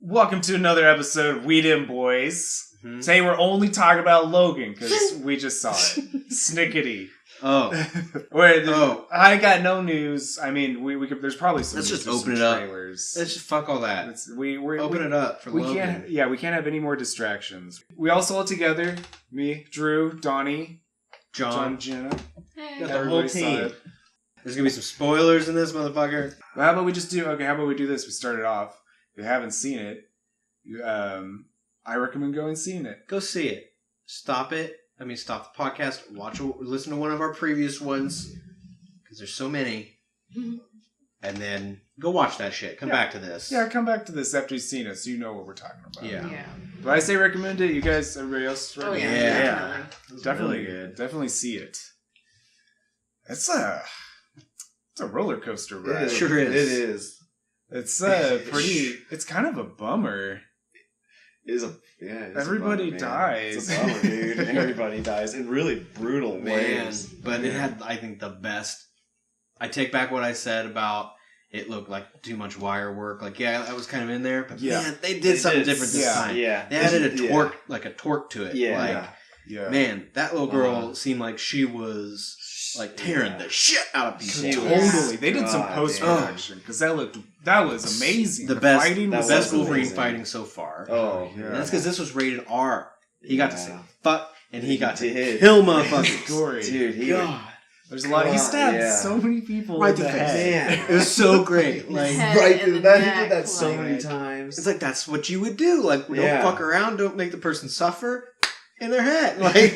Welcome to another episode of We Dem Boys. Mm-hmm. Today we're only talking about Logan because we just saw it. Snickety. Oh. I got no news. I mean, we could. There's probably some. Let's news, just open some it trailers. Let's just fuck all that. Open it up for Logan. We can't have any more distractions. We all saw it together. Me, Drew, Donnie, John, Jenna. Got the whole team. There's gonna be some spoilers in this motherfucker. Well, how about we just do? Okay, how about we do this? We start it off. If you haven't seen it, I recommend going and seeing it. Go see it. Stop it. Stop the podcast. Listen to one of our previous ones because there's so many, and then go watch that shit. Come back to this. Yeah, come back to this after you've seen it, so you know what we're talking about. Yeah. But I say recommend it. You guys, everybody else, recommend it? Yeah. Definitely really good. Definitely see it. It's a roller coaster ride. It sure is. It is. It's pretty. It's kind of a bummer. Everybody dies. It's a bummer, dude. Everybody dies in really brutal ways. But it had, I think, the best. I take back what I said about it looked like too much wire work. Like, yeah, that was kind of in there, but man, they did something different this time. Yeah, they added a torque, like a torque to it. Yeah, man, that little girl seemed like she was like tearing the shit out of people. Totally, they did some post production because that was amazing. The best Wolverine fighting so far. Oh, yeah. And that's because this was rated R. He got to say fuck, and he got to kill motherfuckers. Dude, there's a lot. He stabbed so many people right in the head. Man, it was so great. Like right in the neck. He did that so many times. It's like that's what you would do. Like don't fuck around. Don't make the person suffer. In their head, like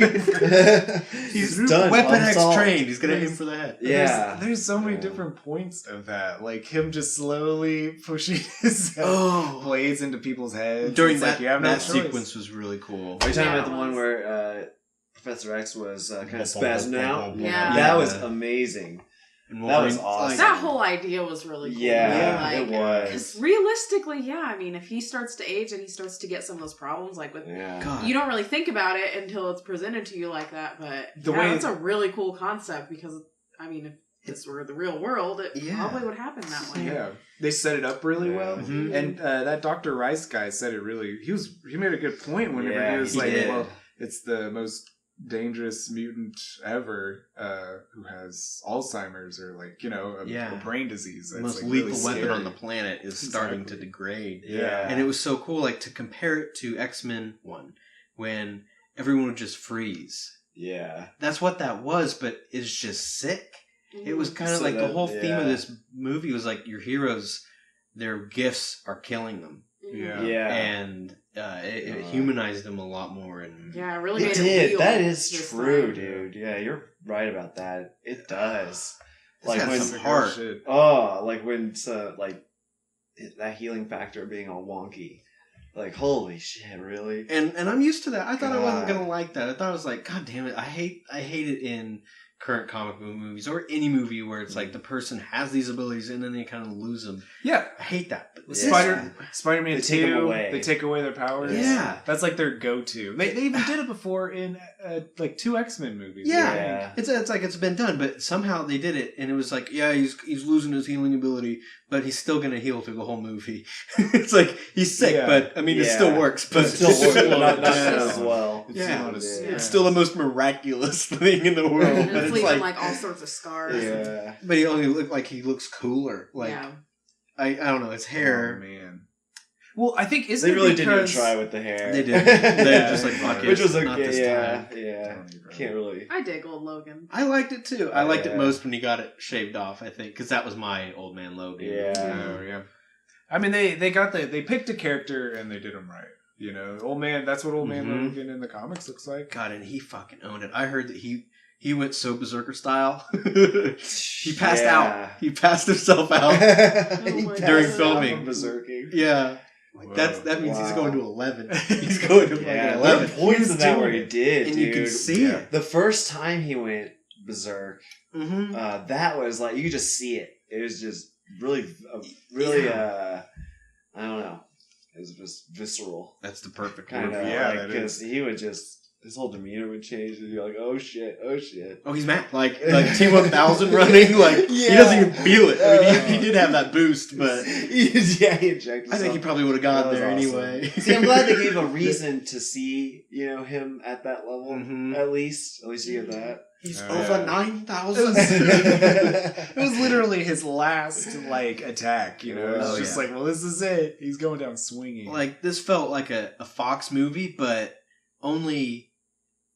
he's done. Weapon X trained. He's gonna aim for the head. Yeah, there's so many different points of that. Like him just slowly pushing his blades into people's heads. During that sequence was really cool. Are you talking about the one where Professor X was kind of spazzing out? Yeah, that was amazing. That was awesome. That whole idea was really cool. Yeah, it was. Because realistically, if he starts to age and he starts to get some of those problems, like with, you don't really think about it until it's presented to you like that. But it's a really cool concept because, if this were the real world, it probably would happen that way. Yeah, they set it up really well, and that Dr. Rice guy said it really. He made a good point whenever he was well, it's the most dangerous mutant ever who has Alzheimer's or a brain disease. The most lethal weapon on the planet is starting to degrade. Yeah. And it was so cool, to compare it to X-Men 1 when everyone would just freeze. Yeah. That's what that was, but it's just sick. It was kind of the whole theme of this movie was your heroes, their gifts are killing them. Yeah. And it humanized them a lot more. And it really it made did. it real. That is true, dude. Yeah, you're right about that. It does. When some heart. When that healing factor being all wonky. Holy shit, really? And I'm used to that. I thought I wasn't gonna like that. I thought I was God damn it, I hate it in current comic book movies or any movie where it's the person has these abilities and then they kind of lose them. Yeah, I hate that. But Spider-Man 2, they take away their powers. Yeah, that's their go-to. They even did it before in 2 X-Men movies. Yeah. It's been done, but somehow they did it, and it was he's losing his healing ability, but he's still gonna heal through the whole movie. It's he's sick, but it still works. But it still works, not as well. It's still the most miraculous thing in the world. And it's leaving all sorts of scars. Yeah, but he only he looks cooler. I don't know, his hair. Oh man. Well, I think they really didn't even try with the hair. They did. They just fuck it. Which was not this time. Yeah. Can't really. I dig old Logan. I liked it too. I liked it most when he got it shaved off. I think because that was my old man Logan. Yeah. I mean, they picked a character and they did him right. Old man. That's what old man Logan in the comics looks like. God, and he fucking owned it. I heard that he went so berserker style. He passed out. He passed himself out during filming. Berserking. Yeah. That means he's going to 11. He's going to 11. There are points in that where he did, and dude. you can see it. The first time he went berserk, that was you could just see it. It was just really, I don't know. It was just visceral. That's the perfect kind of, because he would just his whole demeanor would change, and you're like, oh shit. Oh, he's mad. Like T-1000 running, like, he doesn't even feel it. I mean, he did have that boost, but... he injected I think he probably would have gone there awesome. Anyway. See, I'm glad they gave a reason to see, him at that level, at least. At least you get that. He's over 9,000. It was literally his last, attack, It's just like, well, this is it. He's going down swinging. Like, this felt like a Fox movie, but only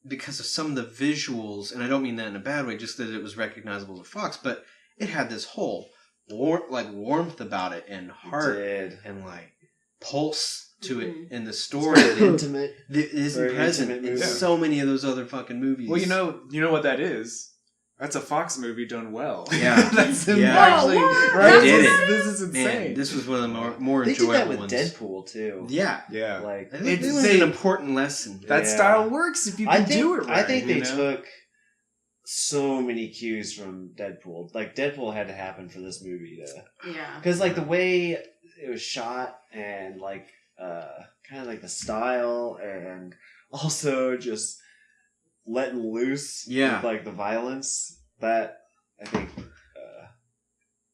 because of some of the visuals, and I don't mean that in a bad way, just that it was recognizable as a Fox, but it had this whole warmth about it, and heart, and pulse to it, and the story intimate. It isn't present in so many of those other fucking movies. Well, you know what that is? That's a Fox movie done well. Yeah. That's actually right. They did it. This is insane. Man, this was one of the more they enjoyable ones. They did that with ones. Deadpool too. Yeah. It's an important lesson. That style works if you can do it right. I think they took so many cues from Deadpool. Like, Deadpool had to happen for this movie to... Yeah. Because, the way it was shot and, kind of the style, and also just letting loose with, the violence, that, I think,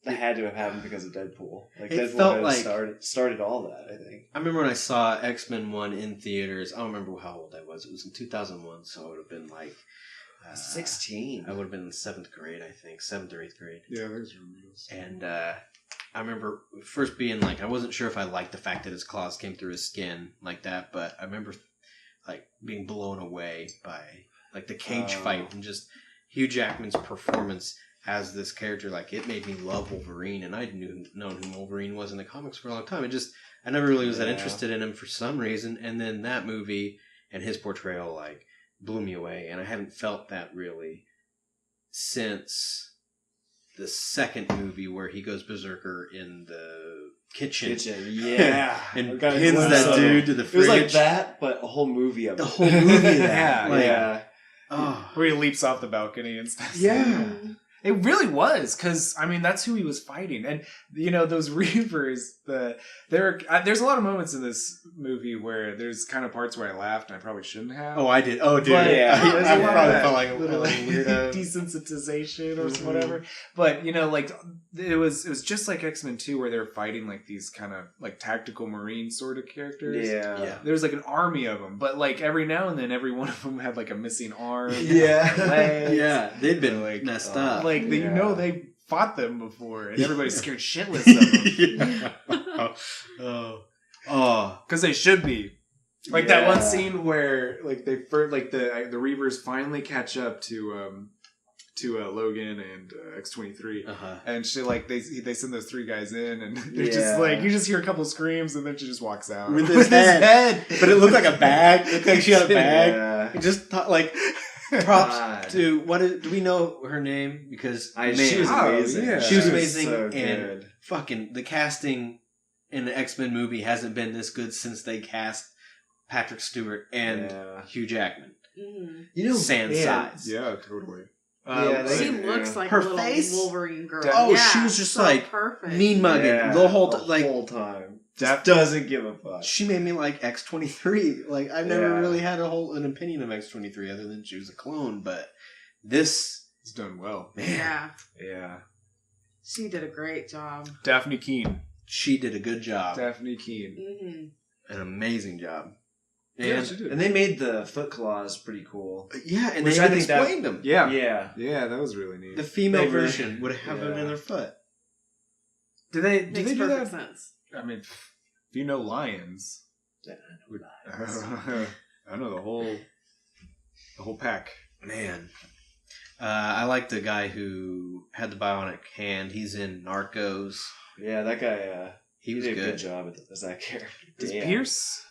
that had to have happened because of Deadpool. Deadpool felt started all that, I think. I remember when I saw X-Men 1 in theaters. I don't remember how old I was. It was in 2001, so I would have been 16. I would have been in 7th grade, I think. 7th or 8th grade. Yeah, those are And I remember first being I wasn't sure if I liked the fact that his claws came through his skin like that, but I remember being blown away by the cage fight, and just Hugh Jackman's performance as this character. It made me love Wolverine, and I'd known who Wolverine was in the comics for a long time. I never really was that interested in him for some reason, and then that movie and his portrayal blew me away, and I haven't felt that really since the second movie where he goes berserker in the kitchen. Yeah. And pins that dude to the fridge. It was like that, but a whole movie of it. The whole movie of that. Yeah. Oh. Where he leaps off the balcony and stuff. Yeah. It really was, because, that's who he was fighting. And, those Reavers, there's a lot of moments in this movie where there's kind of parts where I laughed and I probably shouldn't have. Oh, I did. Oh, dude. But, I probably felt like a little weirdo. Desensitization or whatever. But, it was just like X-Men 2 where they were fighting, these kind of, tactical marine sort of characters. Yeah. There was, an army of them. But, every now and then, every one of them had, a missing arm. Yeah. Legs. Yeah. They'd been messed up. They fought them before, and everybody's scared shitless of them. Because they should be. That one scene where they first the Reavers finally catch up to Logan and X-23, and she they send those 3 guys in, and they're just you just hear a couple screams, and then she just walks out with his head. But it looked like a bag. It looked like she had a bag. Yeah. It just props to do we know her name? Because she was amazing. Yeah. She was amazing, so and fucking the casting in the X-Men movie hasn't been this good since they cast Patrick Stewart and Hugh Jackman. Mm-hmm. Size. Yeah, totally. She looks like her a little face? Wolverine girl. Oh, she was just perfect. mean mugging the whole time. Just doesn't give a fuck. She made me like X-23. I've never really had an opinion of X-23 other than she was a clone, but this is done well. Man. Yeah. She did a great job. Daphne Keane. She did a good job. Daphne Keane. Mm-hmm. An amazing job. And, she did. And they made the foot claws pretty cool. Yeah, and they even explained them. Yeah. Yeah, that was really neat. The female version would have them in their foot. Do they Makes do perfect that? sense. I mean, if you know lions. I know the whole pack. Man. I like the guy who had the bionic hand. He's in Narcos. Yeah, that guy, he did a good job as that character. Is Pierce?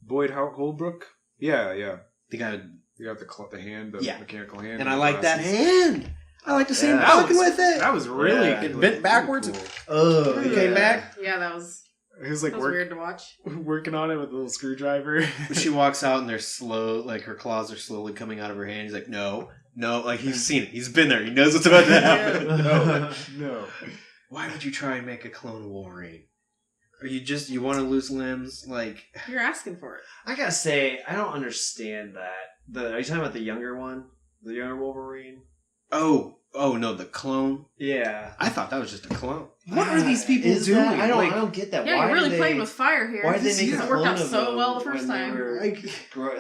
Boyd Holbrook? Yeah. The guy who got the hand, the mechanical hand. And I like that hand. I like to see him fucking with it. That was really it bent backwards. Cool. He came back. Yeah, that was... He was weird to watch. Working on it with a little screwdriver. She walks out and they're slow, her claws are slowly coming out of her hand. He's like, no, he's seen it. He's been there. He knows what's about to happen. No. Why would you try and make a clone of Wolverine? Are you want to lose limbs? You're asking for it. I gotta say, I don't understand that Are you talking about the younger one? The younger Wolverine? Oh no, the clone. Yeah, I thought that was just a clone. What are these people doing? I don't get that. Yeah, why you're really playing with fire here. Why did they make it a worked out clone so well the first time?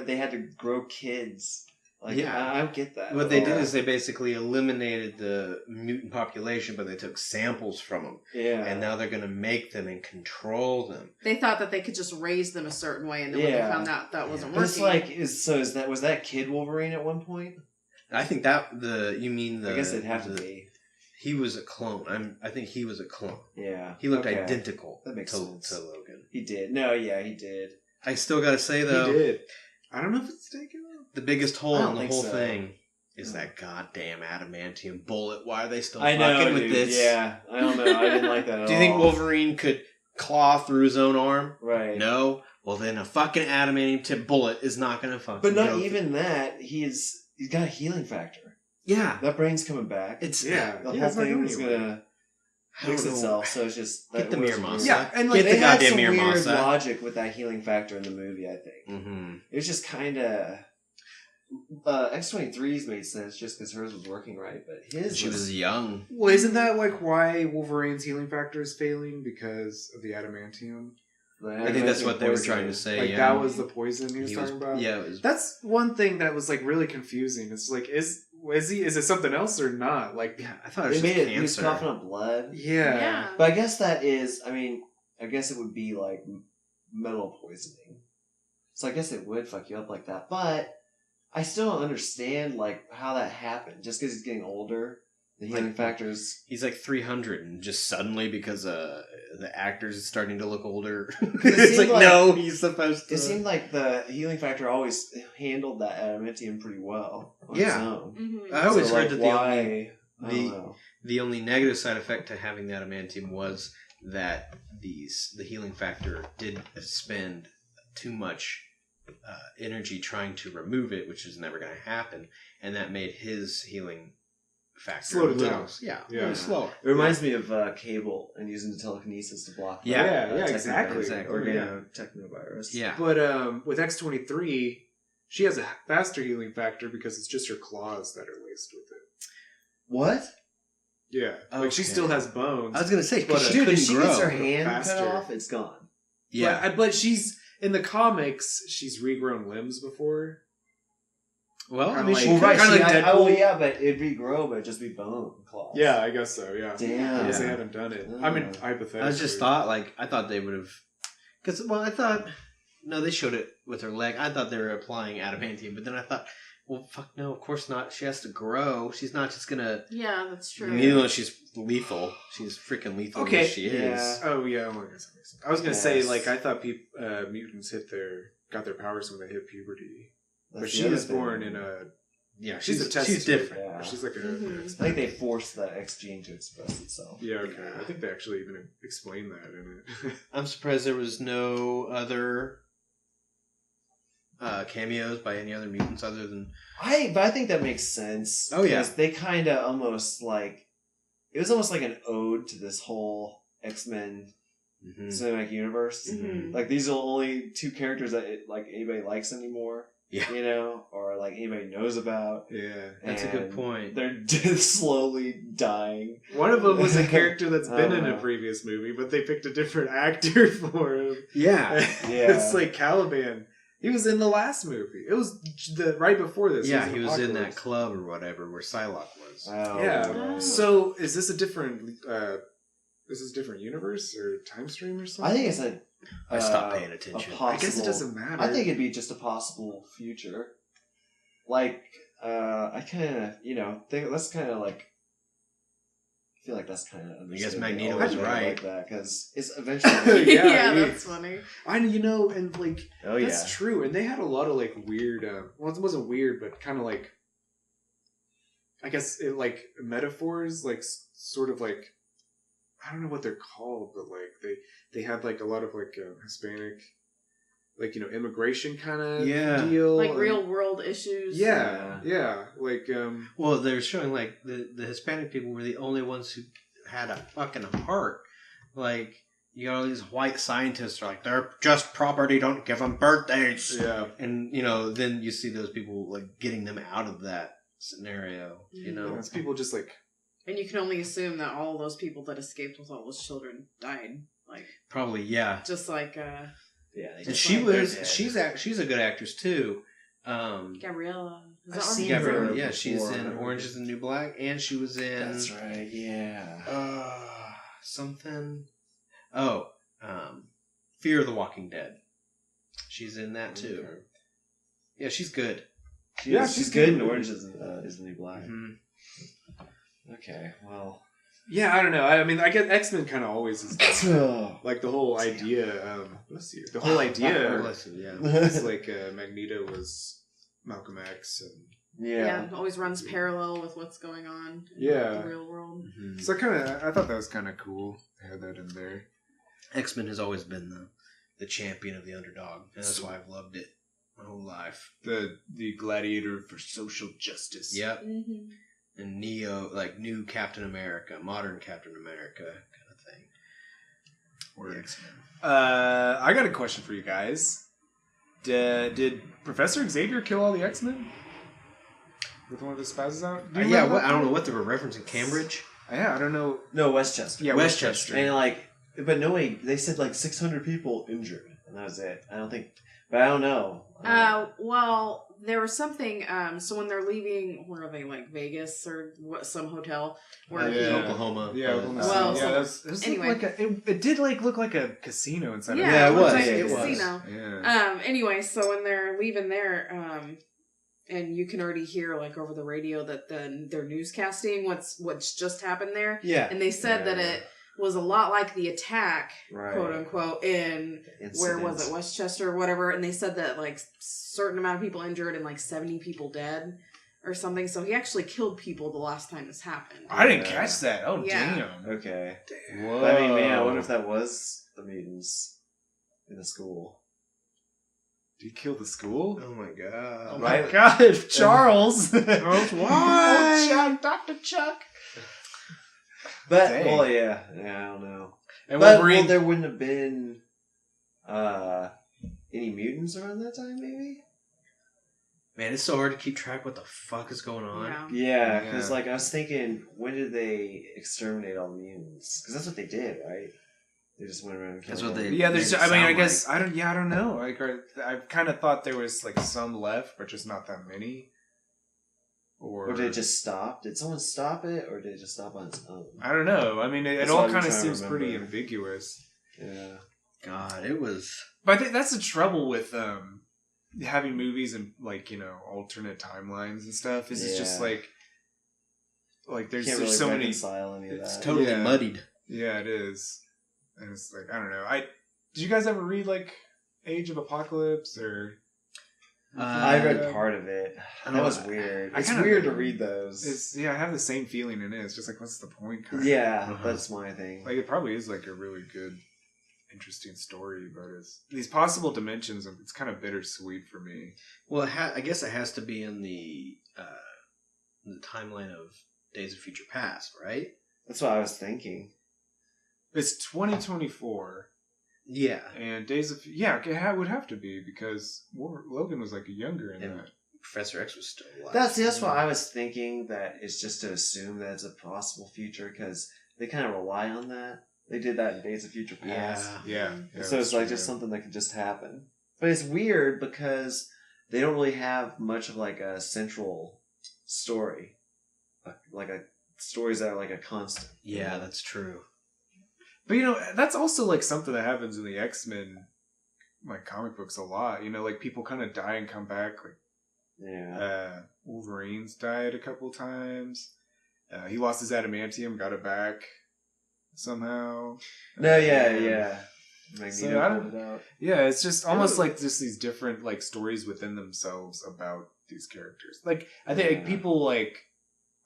They had to grow kids. Like, yeah, I don't get that. What they did is they basically eliminated the mutant population, but they took samples from them. Yeah, and now they're going to make them and control them. They thought that they could just raise them a certain way, and then when they found out that wasn't working. It's like, was that Kid Wolverine at one point? I think that you mean the. I guess it'd have to be. He was a clone. I think he was a clone. Yeah, he looked identical. That makes sense to Logan. He did. No, yeah, he did. I still got to say though, he did. I don't know if it's taken off. The biggest hole in the whole thing is that goddamn adamantium bullet. Why are they still fucking with this? Yeah, I don't know. I didn't like that at all. Do you think Wolverine could claw through his own arm? Right. No. Well, then a fucking adamantium tip bullet is not going to fucking. But not even that. He's got a healing factor. Yeah, that brain's coming back. It's the whole thing is gonna fix itself. So it's just get the Mirmasa. Yeah, and like they the had goddamn some Mirmasa. weird logic with that healing factor in the movie. I think it was just kind of. X-23's made sense just because hers was working right, but she was young. Well, isn't that like why Wolverine's healing factor is failing because of the adamantium? I think that's what they were trying to say. Like that was the poison he was talking about. Yeah, it was. That's one thing that was like really confusing. It's like is it something else or not? Like I thought it was they just made cancer. He was coughing up blood. Yeah, but I guess that is. I mean, I guess it would be like metal poisoning. So I guess it would fuck you up like that, but. I still don't understand like how that happened. Just because he's getting older, the healing factors. He's like 300, and just suddenly because the actor's starting to look older, it's like no, he's supposed to. It seemed like the healing factor always handled that adamantium pretty well. On its own. Mm-hmm. I always heard that the only negative side effect to having the adamantium was that the healing factor did spend too much. Energy trying to remove it, which is never going to happen, and that made his healing factor slowed it down. Yeah, slower. It reminds me of Cable and using the telekinesis to block. Exactly. Technovirus. Yeah, but with X-23, she has a faster healing factor because it's just her claws that are laced with it. What? Yeah, like she still has bones. I was going to say, but dude, if she gets her hand cut off, it's gone. Yeah, but she's. In the comics, she's regrown limbs before. Well, I mean, like Deadpool. But it'd regrow, but it'd just be bone claws. Yeah, I guess so. Yeah, damn, because they haven't done it. I mean, hypothetically, I just thought I thought they would have, because I thought no, they showed it with her leg. I thought they were applying adamantium, but then I thought, well, fuck no, of course not. She has to grow. She's not just gonna. Yeah, that's true. Even though she's lethal, she's freaking lethal. Okay, she is. Oh yeah, well, I was gonna say like I thought mutants got their powers when they hit puberty, but she was born in a. Yeah, she's a test. She's different. Yeah. She's like a. I think they forced the X gene to express itself. Yeah. Okay. I think they actually even explain that in it. I'm surprised there was no other. Cameos by any other mutants other than but I think that makes sense. Oh yeah, they kind of almost like it was almost like an ode to this whole X-Men cinematic universe. Mm-hmm. Like these are only two characters that anybody likes anymore. Yeah, or like anybody knows about. Yeah, that's a good point. They're slowly dying. One of them was a character that's been in a previous movie, but they picked a different actor for him. Yeah, It's like Caliban. He was in the last movie. It was right before this. Yeah, he was in that club or whatever where Psylocke was. Oh, yeah. Oh. So is this a different? Different universe or time stream or something? I think it's I stopped paying attention. I guess it doesn't matter. I think it'd be just a possible future. Like, I kind of, that's kind of like. I feel like that's kind of. I guess Magneto was right. Like that because it's eventually. yeah, that's funny. And like that's true. And they had a lot of like weird. Well, it wasn't weird, but kind of like. I guess it like metaphors, like sort of like. I don't know what they're called, but like they had like a lot of like Hispanic. Like, immigration kind of deal. Like real world issues. Yeah. Like, well, they're showing like the Hispanic people were the only ones who had a fucking heart. Like, you got all these white scientists are like, they're just property, don't give them birthdays. Yeah. And, then you see those people, like, getting them out of that scenario, It's people just, like... And you can only assume that all those people that escaped with all those children died. Like... Probably, yeah. Just like, Yeah. And she's a good actress, too. Gabriella. I've seen her. Yeah, she's in Orange is the New Black, and she was in... That's right, yeah. Something... Oh, Fear of the Walking Dead. She's in that, too. Okay. Yeah, she's good. She's good in Orange is the New Black. Mm-hmm. Okay, well... Yeah, I don't know. I mean, I get X-Men kind of always is like the whole idea. Bless you. The whole idea. It's like Magneto was Malcolm X, and it always runs parallel with what's going on in the real world. Mm-hmm. So I thought that was kind of cool. I had that in there. X-Men has always been the champion of the underdog, and that's why I've loved it my whole life. The gladiator for social justice. Yep. Mm-hmm. And Neo, like new Captain America, modern Captain America kind of thing. Or X-Men. I got a question for you guys. Did Professor Xavier kill all the X-Men? With one of his spouses out? I don't know what they were referencing. Cambridge? Yeah, I don't know. No, Westchester. Yeah, Westchester. And but no way, they said 600 people injured, and that was it. I don't know. Well, there was something, so when they're leaving, where are they, Vegas or some hotel? Oklahoma. Yeah, Oklahoma. Anyway. It did look like a casino inside. Yeah, it was. It was. Casino. Yeah. Anyway, so when they're leaving there, and you can already hear over the radio that they're newscasting what's just happened there. Yeah. And they said that it was a lot like the attack, quote unquote, in where was it, Westchester or whatever, and they said that certain amount of people injured and 70 people dead or something. So he actually killed people the last time this happened. I didn't catch that. Oh damn. Okay. Whoa. I mean, man, I wonder if that was the mutants in the school. Did he kill the school? Oh my god. Oh my god, Charles. Charles, why? Chuck, Dr. Chuck. But, I don't know. And there wouldn't have been any mutants around that time, maybe? Man, it's so hard to keep track what the fuck is going on. Yeah, because I was thinking, when did they exterminate all the mutants? Because that's what they did, right? They just went around and killed them. I don't know. I kind of thought there was some left, but just not that many. Or did it just stop? Did someone stop it, or did it just stop on its own? I don't know. I mean, it all kind of seems pretty ambiguous. Yeah. God, it was... But I think that's the trouble with having movies and, alternate timelines and stuff. Is it's just, there's so many... Any of it's that. totally muddied. Yeah, it is. And it's I don't know. Did you guys ever read, Age of Apocalypse, or... I read part of it. That was weird. It's weird to read those. I have the same feeling in it. It's just what's the point? Yeah, that's my thing. It probably is a really good, interesting story, but it's these possible dimensions. It's kind of bittersweet for me. Well, I guess it has to be in the timeline of Days of Future Past, right? That's what I was thinking. It's 2024. Yeah. And it would have to be, because Logan was younger in that. Professor X was still alive. That's what I was thinking, that it's just to assume that it's a possible future, because they kind of rely on that. They did that in Days of Future Past. Yeah. So it's just something that could just happen. But it's weird because they don't really have much of a central story. Stories that are a constant. Yeah, that's true. But that's also something that happens in the X-Men comic books a lot. People kind of die and come back. Wolverine's died a couple times. He lost his adamantium, got it back somehow. No, yeah. Magneto pulled it out. Yeah, it's just almost just these different stories within themselves about these characters. I think people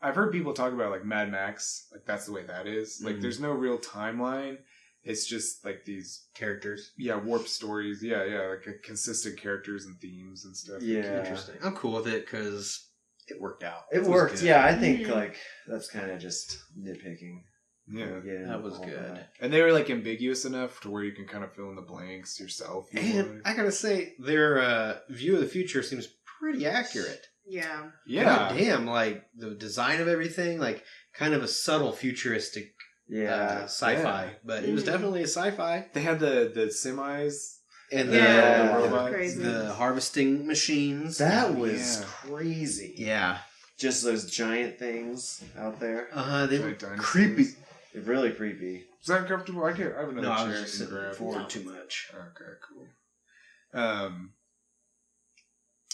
I've heard people talk about Mad Max, that's the way that is. There's no real timeline. It's just these characters. Yeah, warped stories. Yeah, consistent characters and themes and stuff. Yeah. Interesting. I'm cool with it because it worked out. It worked. Yeah, I think that's kind of just nitpicking. Yeah, that was good. And they were like ambiguous enough to where you can kind of fill in the blanks yourself. And I gotta say, their view of the future seems pretty accurate. Yeah. God damn, like the design of everything, like kind of a subtle futuristic sci-fi, but it was definitely a sci-fi. They had the semis and the harvesting machines. That was crazy. Yeah. Just those giant things out there. They were creepy. They're really creepy. Is that comfortable? I have another chair. I was just sitting forward too much. Okay, cool.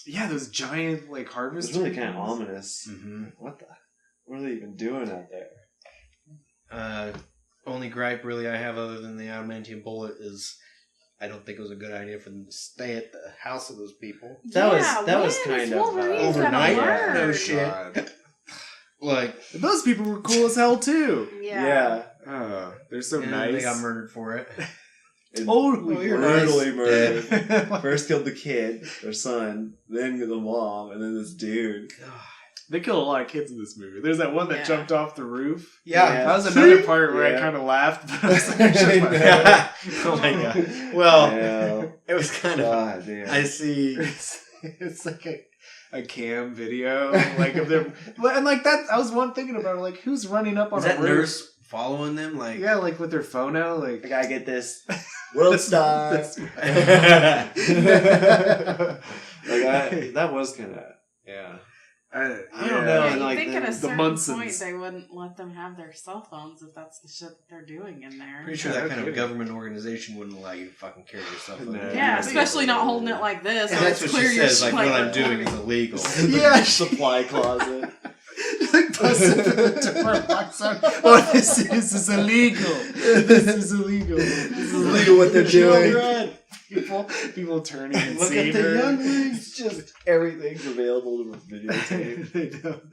Yeah, ththose giant like harvesters. It's really kind of ominous. Mm-hmm. What are they even doing out there? Only gripe really I have other than the adamantium bullet is I don't think it was a good idea for them to stay at the house of those people. That was kind of overnight. No shit. Like those people were cool as hell too. Yeah. They're so nice. They got murdered for it. Totally brutally murdered. First killed the kid, their son, then the mom, and then this dude. They killed a lot of kids in this movie. There's that one that jumped off the roof. Yeah. That was another part where I kind of laughed. But I was like, oh my god. Well, it was kind of. Damn. I see. It's like a cam video, like of them, and like that. I was thinking about it, like who's running up on a roof? Nurse following them, like like with their phone out, like I gotta get this world star. That was kind of I don't know. Yeah, you like think at a certain point they wouldn't let them have their cell phones if that's the shit that they're doing in there. Pretty sure that kind of government organization wouldn't allow you to fucking carry your cell phone. Yeah, especially not holding it like this. And that's what she says. Like what I'm doing is illegal. Yeah, supply closet. Like busting the door, walks out. Oh, this is illegal. This is illegal. This is illegal what they're doing. People turning and look seeing at the her. younglings. Just everything's available to videotape. They don't.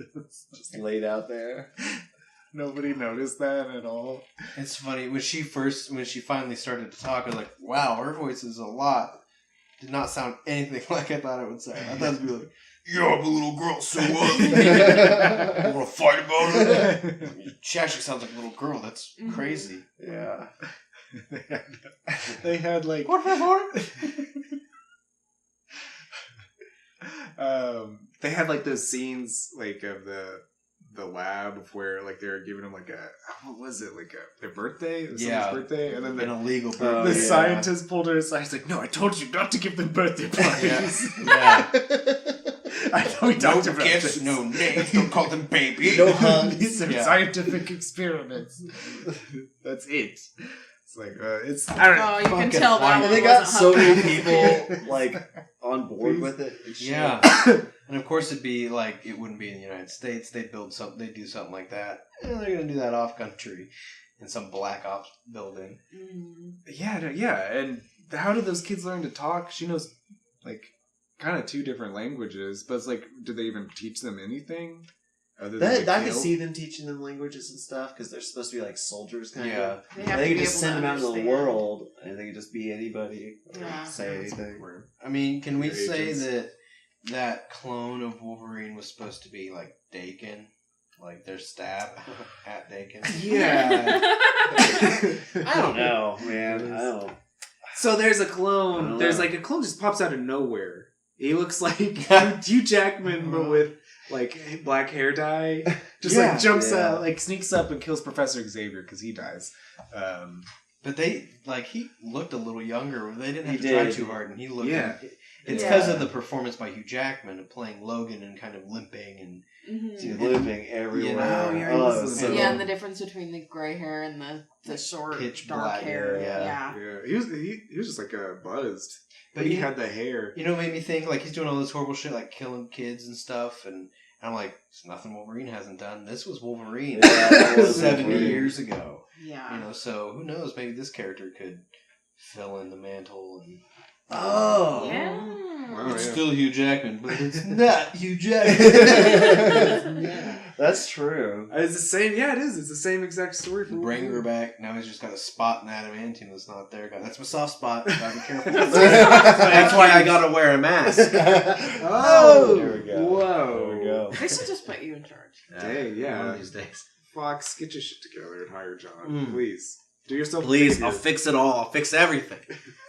Just laid out there. Nobody noticed that at all. It's funny when she finally started to talk. I was like, "Wow, her voice is a lot." Did not sound anything like I thought it would sound. I thought it'd be like, "Yeah, I'm a little girl, so what? You want to fight about it?" She actually sounds like a little girl. That's crazy. Yeah. They had like they had like those scenes like of the lab where like they were giving them like what was it, like their birthday? It was someone's birthday, and then an illegal birthday. The scientist pulled her aside. He's like, "No, I told you not to give them birthday parties." Yeah. I know we talked about gifts, this. no names, don't call them baby. No hugs. These are scientific experiments. That's it. It's like it's. I don't know. Oh, you can tell that. And they got so many people like on board with it. Yeah, and of course it'd be like it wouldn't be in the United States. They'd build something. They'd do something like that. And they're gonna do that off country in some black ops building. Yeah. And how did those kids learn to talk? She knows like kind of 2 different languages, but it's like, did they even teach them anything? Other than I could see them teaching them languages and stuff because they're supposed to be like soldiers kind of. They could just send them out into the world and they could just be anybody. Say anything. I mean, can we say that clone of Wolverine was supposed to be like Dakin? Like their stab at Dakin? Yeah. I don't know, man. I don't. So there's a clone. There's like a clone just pops out of nowhere. He looks like Hugh Jackman, but with like black hair dye. Just like jumps out, like sneaks up and kills Professor Xavier because he dies. But he looked a little younger. They didn't have to try too hard, and he looked. Yeah. It's because of the performance by Hugh Jackman of playing Logan and kind of limping and limping everywhere. And the difference between the gray hair and the short, pitch dark black hair. Yeah. He was just like buzzed. But he had the hair. You know, it made me think like he's doing all this horrible shit, like killing kids and stuff, and I'm like, it's nothing Wolverine hasn't done. This was Wolverine 70 years ago. Yeah. You know, so who knows? Maybe this character could fill in the mantle. And yeah. Wow, it's still Hugh Jackman, but it's not Hugh Jackman. That's true. It's the same. Yeah, it is. It's the same exact story. Bring her back. Now he's just got a spot in adamantium that's not there. That's my soft spot. Gotta be careful. That's why I gotta wear a mask. Oh, there we go. Whoa. There we go. They should just put you in charge. Dang, yeah. One of these days. Fox, get your shit together and hire John. Please. Do yourself a Please, favor. I'll fix it all. I'll fix everything.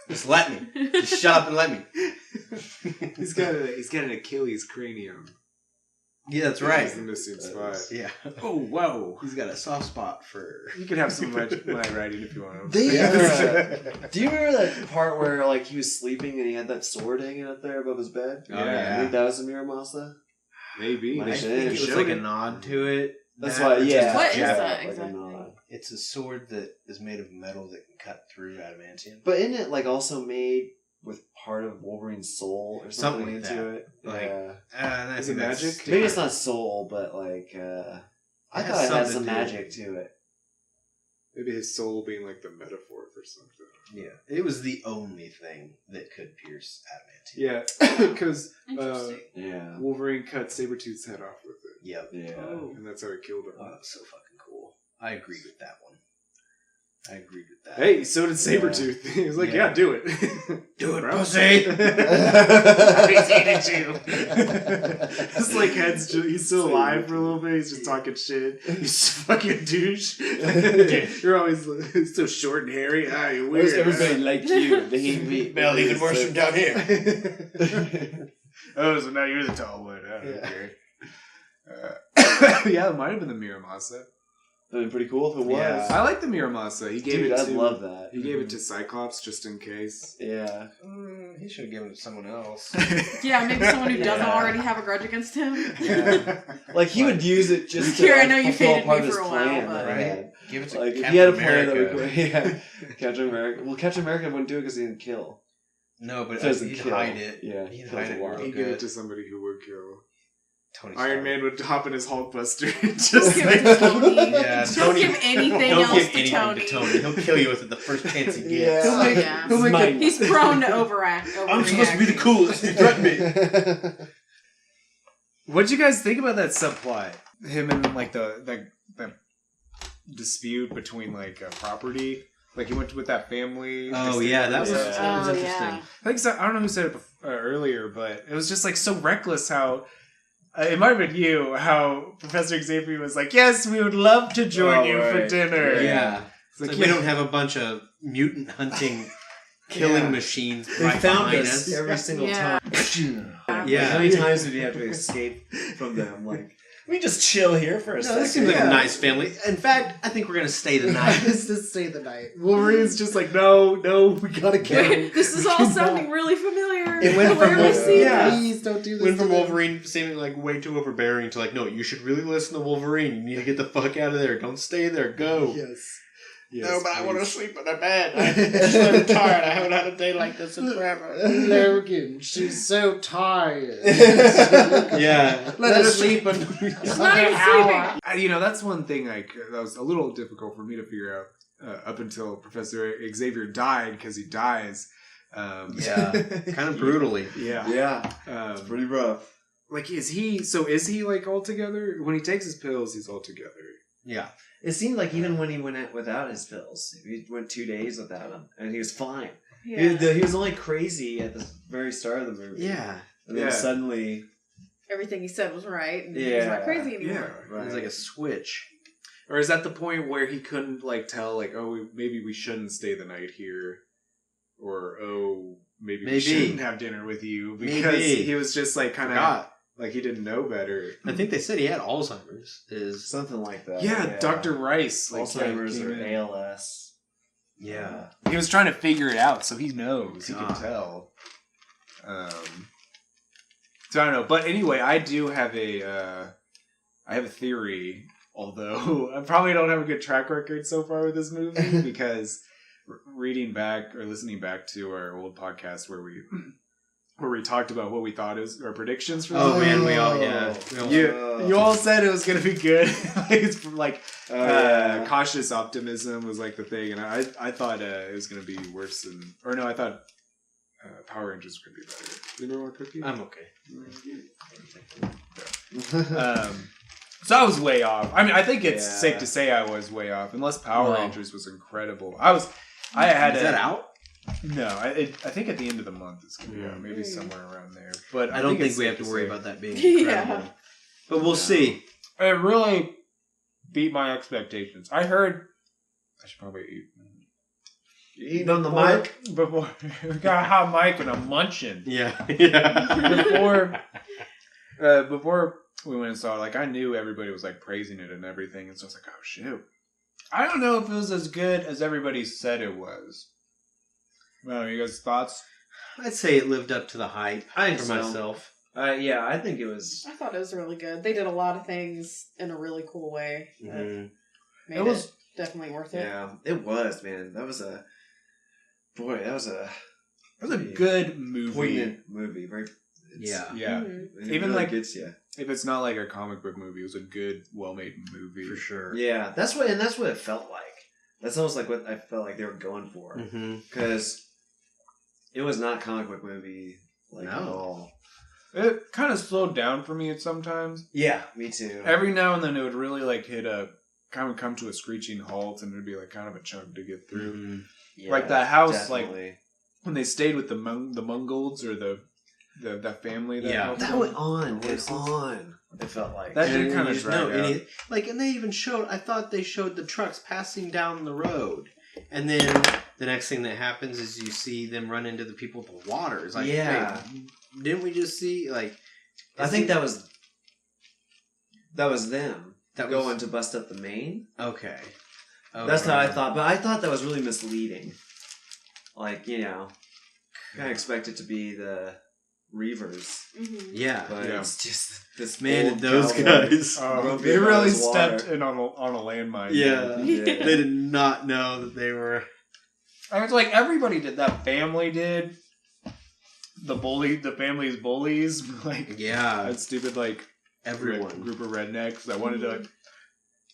Just let me. Just shut up and let me. He's got an Achilles cranium. Yeah, that's right. He's the missing spot. Yeah. Oh, whoa. He's got a soft spot for... You can have some of my writing if you want. Do you remember that part where like he was sleeping and he had that sword hanging up there above his bed? Oh, yeah. I think that was a Miramasa. Maybe. I think it was like a nod to it. That's why, yeah. What is yeah, that like exactly? It's a sword that is made of metal that can cut through adamantium. But isn't it like also made with part of Wolverine's soul or something like into that. it? Like, is it magic? Maybe it's not soul, but like I thought it had some magic to it. Maybe his soul being like the metaphor for something. Yeah, it was the only thing that could pierce adamantium. Yeah, because Wolverine cut Sabretooth's head off with it. Yep. Yeah. Oh. And that's how he killed him. Oh, that's so fucking cool. I agreed with that one. Hey, so did Sabretooth. He was like, yeah, do it. Do it, pussy! He's eating you. It's like he's still alive for a little bit. He's just talking shit. He's fucking douche. You're always so short and hairy. Ah, you're weird. Everybody liked you. Well, even worse from down here. Oh, so now you're the tall one. I don't care. Yeah, it might have been the Miramasa. That'd been pretty cool if it was. Yeah. I like the Miramasa. He gave I'd love that. He gave it to Cyclops just in case. Yeah. He should have given it to someone else. Yeah, maybe someone who doesn't already have a grudge against him. Yeah. Like he would use it just to I know you fulfill faded part me of his for a while, plan. but... Right? Give it to like, Captain if he had a America. plan that would yeah. Captain America. Well, Captain America wouldn't do it because he didn't kill. No, but Doesn't he'd kill. hide it. Yeah, He'd hide it real He'd good. give it to somebody who would kill. Tony Iron Stark. Man would hop in his Hulkbuster and Don't just give it to Tony. Yeah, Don't Tony- give anything Don't else give to anything Tony. to Tony. He'll kill you with it the first chance he gets. Yeah. He'll make it- He's prone to overact. I'm supposed to be the coolest. You threatened me. What'd you guys think about that subplot? Him and like the dispute between like property. Like he went with that family. Oh yeah, that was interesting. Yeah. I think so, I don't know who said it earlier, but it was just like so reckless how. It might have been you, how Professor Xavier was like, yes, we would love to join you for dinner. Yeah. It's like, we don't have a bunch of mutant hunting, killing machines They right found behind us us. every single Yeah. time. Yeah. How many times did you have to escape from them? Like, we just chill here for a No, second. this seems like a nice family. In fact, I think we're gonna stay the night. Let's just stay the night. Wolverine's just like, no, we gotta get him. Wait, this is all sounding really familiar. It went Where from have we seen this? Please don't do this. Went from to them. Wolverine seeming like way too overbearing to like, no, you should really listen to Wolverine. You need to get the fuck out of there. Don't stay there. Go. Yes. No, but I want to sleep in a bed. I'm so tired. I haven't had a day like this in forever. Logan, she's so tired. Yeah. Let her sleep It's not even sleeping. You know, that's one thing that was a little difficult for me to figure out up until Professor Xavier died, because he dies. Yeah. Kind of brutally. Yeah. Yeah. It's pretty rough. Like, is he like all together? When he takes his pills, he's all together. Yeah. It seemed like even when he went out without his pills, he went 2 days without them, and he was fine. Yeah. He was only crazy at the very start of the movie. Yeah. And then suddenly... Everything he said was right, and he's not crazy anymore. Yeah. Right. It's like a switch. Or is that the point where he couldn't like tell like, oh, maybe we shouldn't stay the night here, or oh, maybe we shouldn't have dinner with you, because he was just like kind of like he didn't know better. I think they said he had Alzheimer's. Something like that. Yeah, Dr. Rice, like, Alzheimer's or ALS. Yeah. He was trying to figure it out, so he knows. He can tell. So I don't know, but anyway, I do have a theory. Although I probably don't have a good track record so far with this movie, because reading back or listening back to our old podcast where we talked about what we thought is our predictions for. Oh man, we all you all said it was gonna be good. It's like cautious optimism was like the thing, and I thought it was gonna be worse than, or no, I thought Power Rangers were gonna be better. Anybody want a cookie? I'm okay. So I was way off. I mean, I think it's safe to say I was way off. Unless Power Rangers was incredible. Is that out? No, I think at the end of the month it's going to be out. Maybe somewhere around there. But I don't think we have to worry about that being incredible. Yeah. But we'll see. It really, beat my expectations. I heard. I should probably eat. You eating on the mic? Before we got a hot mic and I'm munching. Yeah. Before we went and saw it, like I knew everybody was like praising it and everything, and so I was like, oh shoot. I don't know if it was as good as everybody said it was. Well, you guys' thoughts? I'd say it lived up to the hype. I think for so. myself. Yeah, I think it was. I thought it was really good. They did a lot of things in a really cool way. Made it definitely worth it. Yeah, it was, man. That was a good movie. Poignant movie. Yeah. Mm-hmm. Even really like gets you. If it's not like a comic book movie, it was a good, well-made movie for sure. Yeah, that's what it felt like. That's almost like what I felt like they were going for, because it was not a comic book movie at all. It kind of slowed down for me at sometimes. Yeah, me too. Every now and then it would really like hit a kind of come to a screeching halt, and it'd be like kind of a chunk to get through. Mm-hmm. Yeah, like that house, definitely. Like when they stayed with the Mongolds or the family. That went on. It felt like that did kind of drag out. And they even showed. I thought they showed the trucks passing down the road, and then the next thing that happens is you see them run into the people with the water. It's like, hey, didn't we just see like? I think that was them going to bust up the main. Okay. That's how I thought, but I thought that was really misleading. Like, kind of expect it to be the Reavers. Mm-hmm. Yeah, but it's just this those guys. They really stepped in on a landmine. Yeah, they did not know that they were. I was like, everybody did. That family did. The family's bullies. Like, that stupid everyone group of rednecks that wanted to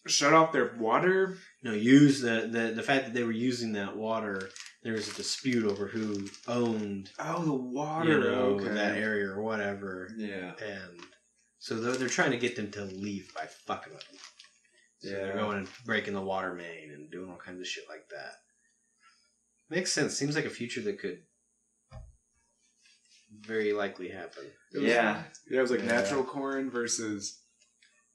shut off their water. No, use the fact that they were using that water. There was a dispute over who owned the water, that area or whatever. Yeah, and so they're trying to get them to leave by fucking with them. So they're going and breaking the water main and doing all kinds of shit like that. Makes sense. Seems like a future that could very likely happen. It was like natural corn versus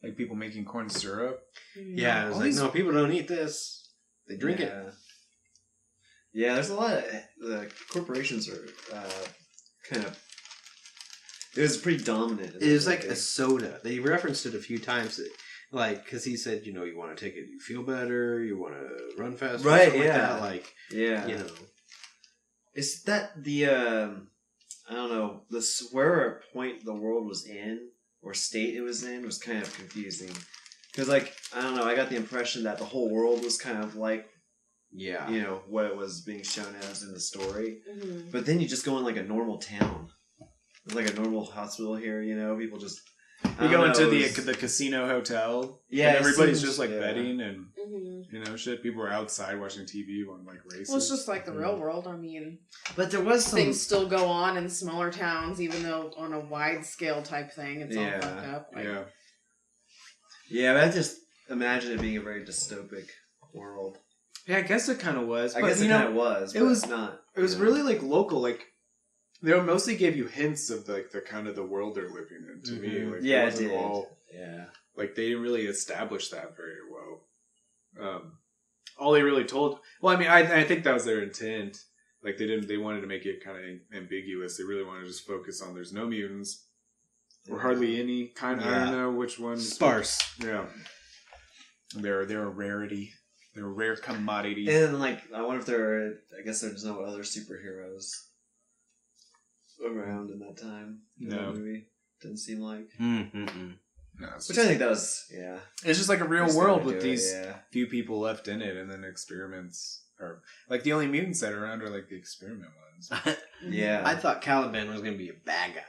like people making corn syrup. Yeah, it was like, no, people don't eat this. They drink it. Yeah, there's a lot of the corporations are kind of. It was pretty dominant. It was like a soda. They referenced it a few times, because he said, you want to take it, you feel better, you want to run faster, right? Yeah, like that. Is that the I don't know, where point the world was in or state it was in was kind of confusing, because I don't know, I got the impression that the whole world was kind of like. Yeah. What it was being shown as in the story. Mm-hmm. But then you just go in like a normal town. It's like a normal hospital here, people just... You go into the casino hotel. Yeah. And everybody's just betting and, shit. People are outside watching TV on races. Well, it's just like the real world. I mean... But there was some... Things still go on in smaller towns, even though on a wide scale type thing, it's all fucked up. Yeah, but I just imagine it being a very dystopic world. Yeah, I guess it kind of was. I guess it kind of was. It was not. It was really local. They mostly gave you hints of the kind of the world they're living in. To me, it did. They didn't really establish that very well. All they really told. Well, I mean, I think that was their intent. They wanted to make it kind of ambiguous. They really wanted to just focus on there's no mutants or hardly any kind. I don't know which one. Sparse. Yeah. They're a rarity. They're a rare commodity. And, I wonder if I guess there's no other superheroes around in that time. No. Movie. Didn't seem like. Mm-hmm. No, which I think that was, It's just like a real world with these few people left in it, and then experiments. Or, the only mutants that are around are, the experiment ones. Yeah. I thought Caliban was going to be a bad guy.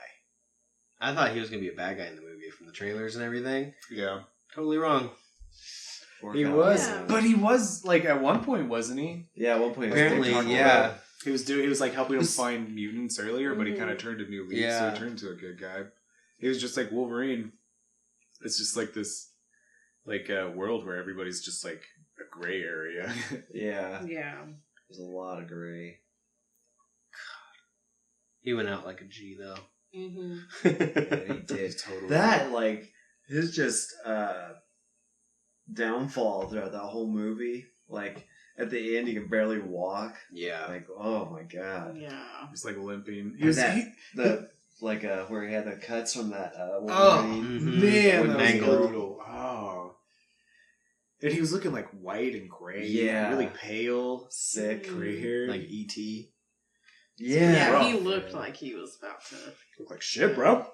I thought he was going to be a bad guy in the movie from the trailers and everything. Yeah. Totally wrong. He was, but he was at one point, wasn't he? Yeah, at one point. Apparently, he was helping him find mutants earlier, but he kind of turned a new leaf, so he turned into a good guy. He was just like Wolverine. It's just this, world where everybody's just a gray area. Yeah. There's a lot of gray. He went out like a G though. Yeah, he did totally. That his just. downfall throughout that whole movie. Like, at the end, he can barely walk. Yeah. Like, oh my god. Yeah. He's like limping. Where he had the cuts from that man, that was brutal. brutal. Oh. And he was looking like white and gray. Yeah. Really pale. Sick. Gray hair. Like E.T. Yeah, he looked like he was about to look like shit, bro.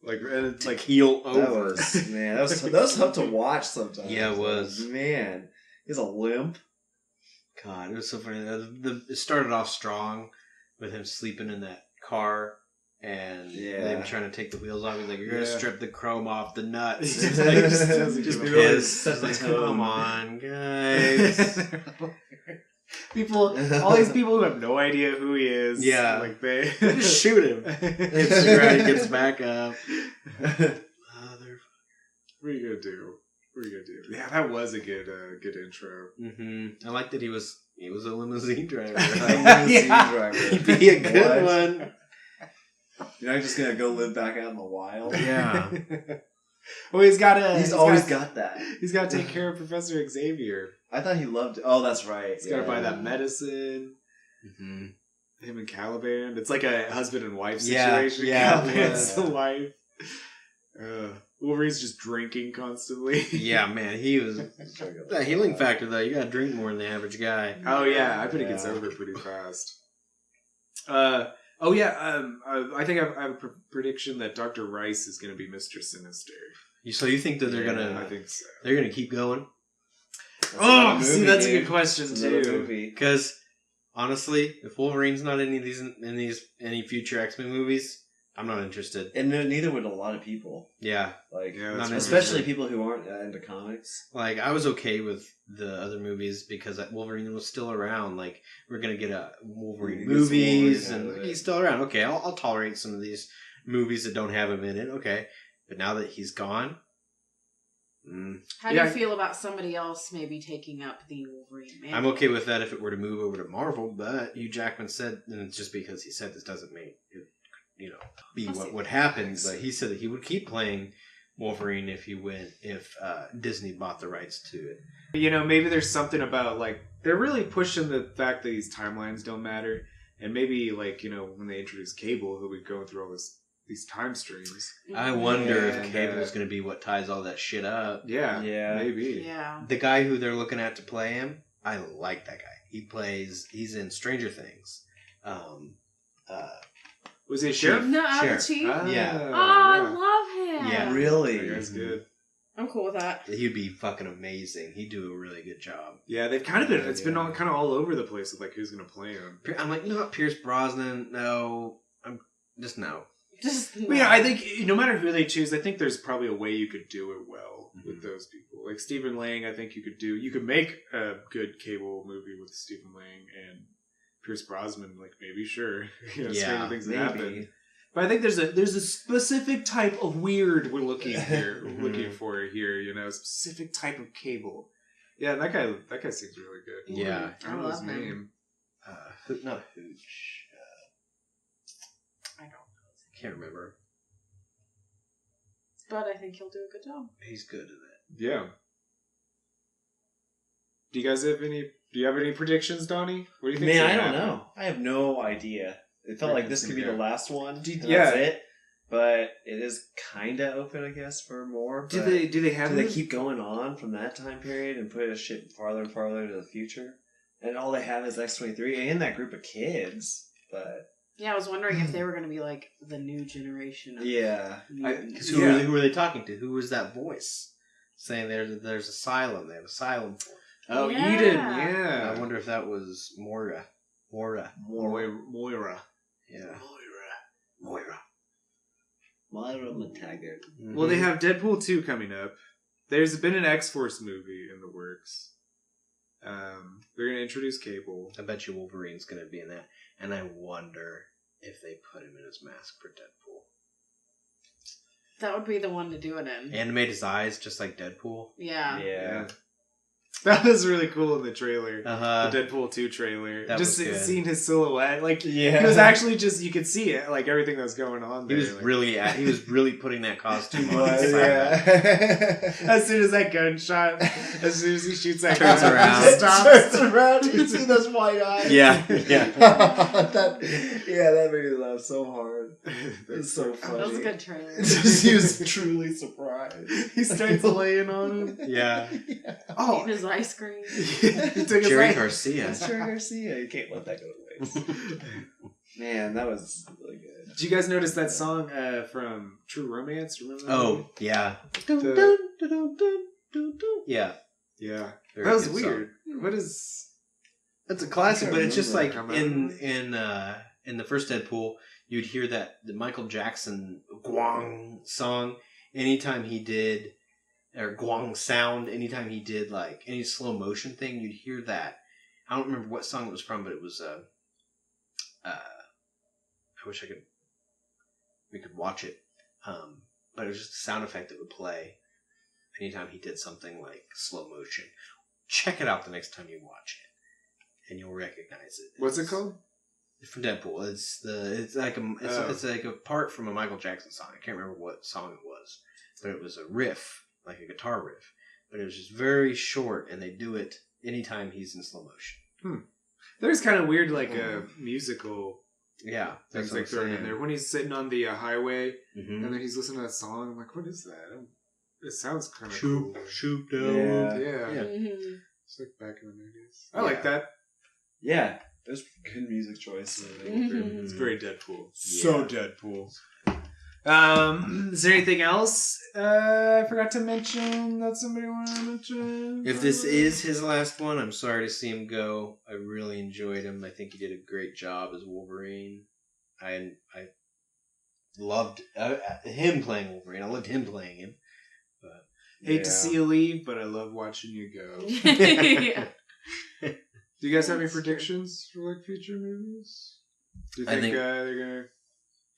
Like, and it's like heel over. That was tough to watch sometimes. Yeah, it was. Man, he's a limp. God, it was so funny. It started off strong with him sleeping in that car and them trying to take the wheels off. He's like, "You're gonna strip the chrome off the nuts." It's like, just pissed. It's like, come on, guys. All these people who have no idea who he is. Yeah, like they just shoot him. He gets back up. Motherfucker. What are you gonna do? Yeah, that was a good intro. Mm-hmm. I like that he was a limousine driver. He'd be a good one. You're not just gonna go live back out in the wild. Yeah. Well, he's always got that. He's got to take care of Professor Xavier. I thought he loved it. Oh, that's right. He's got to buy that medicine. Mm-hmm. Him and Caliban. It's like a husband and wife situation. Yeah. Caliban's the wife. Wolverine's just drinking constantly. Yeah, man. He was... That healing factor, though. You gotta drink more than the average guy. Oh, yeah. I bet it gets over pretty fast. I think I have a prediction that Dr. Rice is going to be Mr. Sinister. So you think that they're gonna? I think so. They're gonna keep going. That's a good question too. Because honestly, if Wolverine's not in any future X-Men movies, I'm not interested. And neither would a lot of people. Yeah, especially people who aren't into comics. Like, I was okay with the other movies because Wolverine was still around. Like, we're gonna get a Wolverine movies, and he's still around. Okay, I'll tolerate some of these movies that don't have him in it. Okay, but now that he's gone, how do you feel about somebody else maybe taking up the Wolverine mantle? I'm okay with that if it were to move over to Marvel. But Hugh Jackman said, and it's just because he said this doesn't make it, be what would happen. But he said that he would keep playing Wolverine if Disney bought the rights to it. Maybe there's something about, like, they're really pushing the fact that these timelines don't matter, and maybe, like, when they introduce Cable, he'll be going through all these time streams. I wonder if Cable's going to be what ties all that shit up. Yeah, maybe. Yeah. The guy who they're looking at to play him, I like that guy. He's in Stranger Things. Was he a sheriff? No, Sheriff. Chief? Yeah. Oh, I love him. Yeah. Really? That guy's good. I'm cool with that. He'd be fucking amazing. He'd do a really good job. Yeah, they've kind of been, it's been kind of all over the place with, like, who's going to play him. I'm like, what, Pierce Brosnan? No. No. I think no matter who they choose, I think there's probably a way you could do it well with those people. Like Stephen Lang, I think you could make a good Cable movie with Stephen Lang and Pierce Brosnan. Like, maybe, sure, stranger things that happen. But I think there's a specific type of weird we're looking for here. A specific type of Cable. Yeah, that guy seems really good. Yeah, I don't know his name. Not Hooch. I don't know. Can't remember. But I think he'll do a good job. He's good at it. Yeah. Do you guys have any predictions, Donnie? What do you think? Man, I don't know. I have no idea. It felt like this could be the last one. That's it. But it is kind of open, I guess, for more. Do they keep going on from that time period and put a shit farther and farther into the future? And all they have is X-23 and that group of kids. But yeah, I was wondering if they were going to be like the new generation. Of who were they talking to? Who was that voice saying there's asylum? They have asylum for. Oh, Eden. Yeah. I wonder if that was Moira. Moira. Yeah. Moira McTaggart. Mm-hmm. Well, they have Deadpool 2 coming up. There's been an X-Force movie in the works. They're going to introduce Cable. I bet you Wolverine's going to be in that. And I wonder if they put him in his mask for Deadpool. That would be the one to do it in. Animate his eyes just like Deadpool. Yeah. That was really cool in the trailer. The Deadpool 2 trailer. That just was seeing his silhouette. Like, yeah. He was actually just, you could see it, like everything that was going on there. He was really putting that costume on. Yeah. As soon as that gunshot, as soon as he shoots that Turns gun, around. he stops. Turns around, you see those white eyes. Yeah. That made me laugh so hard. It's so funny. That was a good trailer. He was truly surprised. He starts laying on him. Yeah. Oh, eating his ice cream. He took Jerry Garcia. That's Jerry Garcia. You can't let that go to waste. Man, that was really good. Did you guys notice that song from True Romance? Remember that? Oh, yeah. Yeah. Yeah. Very That was good weird. song. What is... That's a classic, but it's just like Come in the first Deadpool, you'd hear the Michael Jackson Guang song anytime he did, or Guang sound anytime he did like any slow motion thing. You'd hear that. I don't remember what song it was from, but it was I wish we could watch it, but it was just a sound effect that would play anytime he did something like slow motion. Check it out the next time you watch it. And you'll recognize it. What's it called? It's from Deadpool. It's like a part from a Michael Jackson song. I can't remember what song it was, but it was a riff, like a guitar riff. But it was just very short, and they do it anytime he's in slow motion. There's kind of weird, like a musical. Yeah, things like thrown in there when he's sitting on the highway, mm-hmm. and then he's listening to that song. I'm like, what is that? It sounds kind of cool. Shoot down. Yeah. Mm-hmm. It's like back in the 90s. I like that. Yeah, there's good music choice. Mm-hmm. It's very Deadpool. Yeah. So Deadpool. Is there anything else I forgot to mention that somebody wanted to mention? If this is his last one, I'm sorry to see him go. I really enjoyed him. I think he did a great job as Wolverine. I loved him playing Wolverine. I loved him playing him. But hate to see you leave, but I love watching you go. Yeah. Do you guys have any predictions for like future movies? Do you think they're gonna?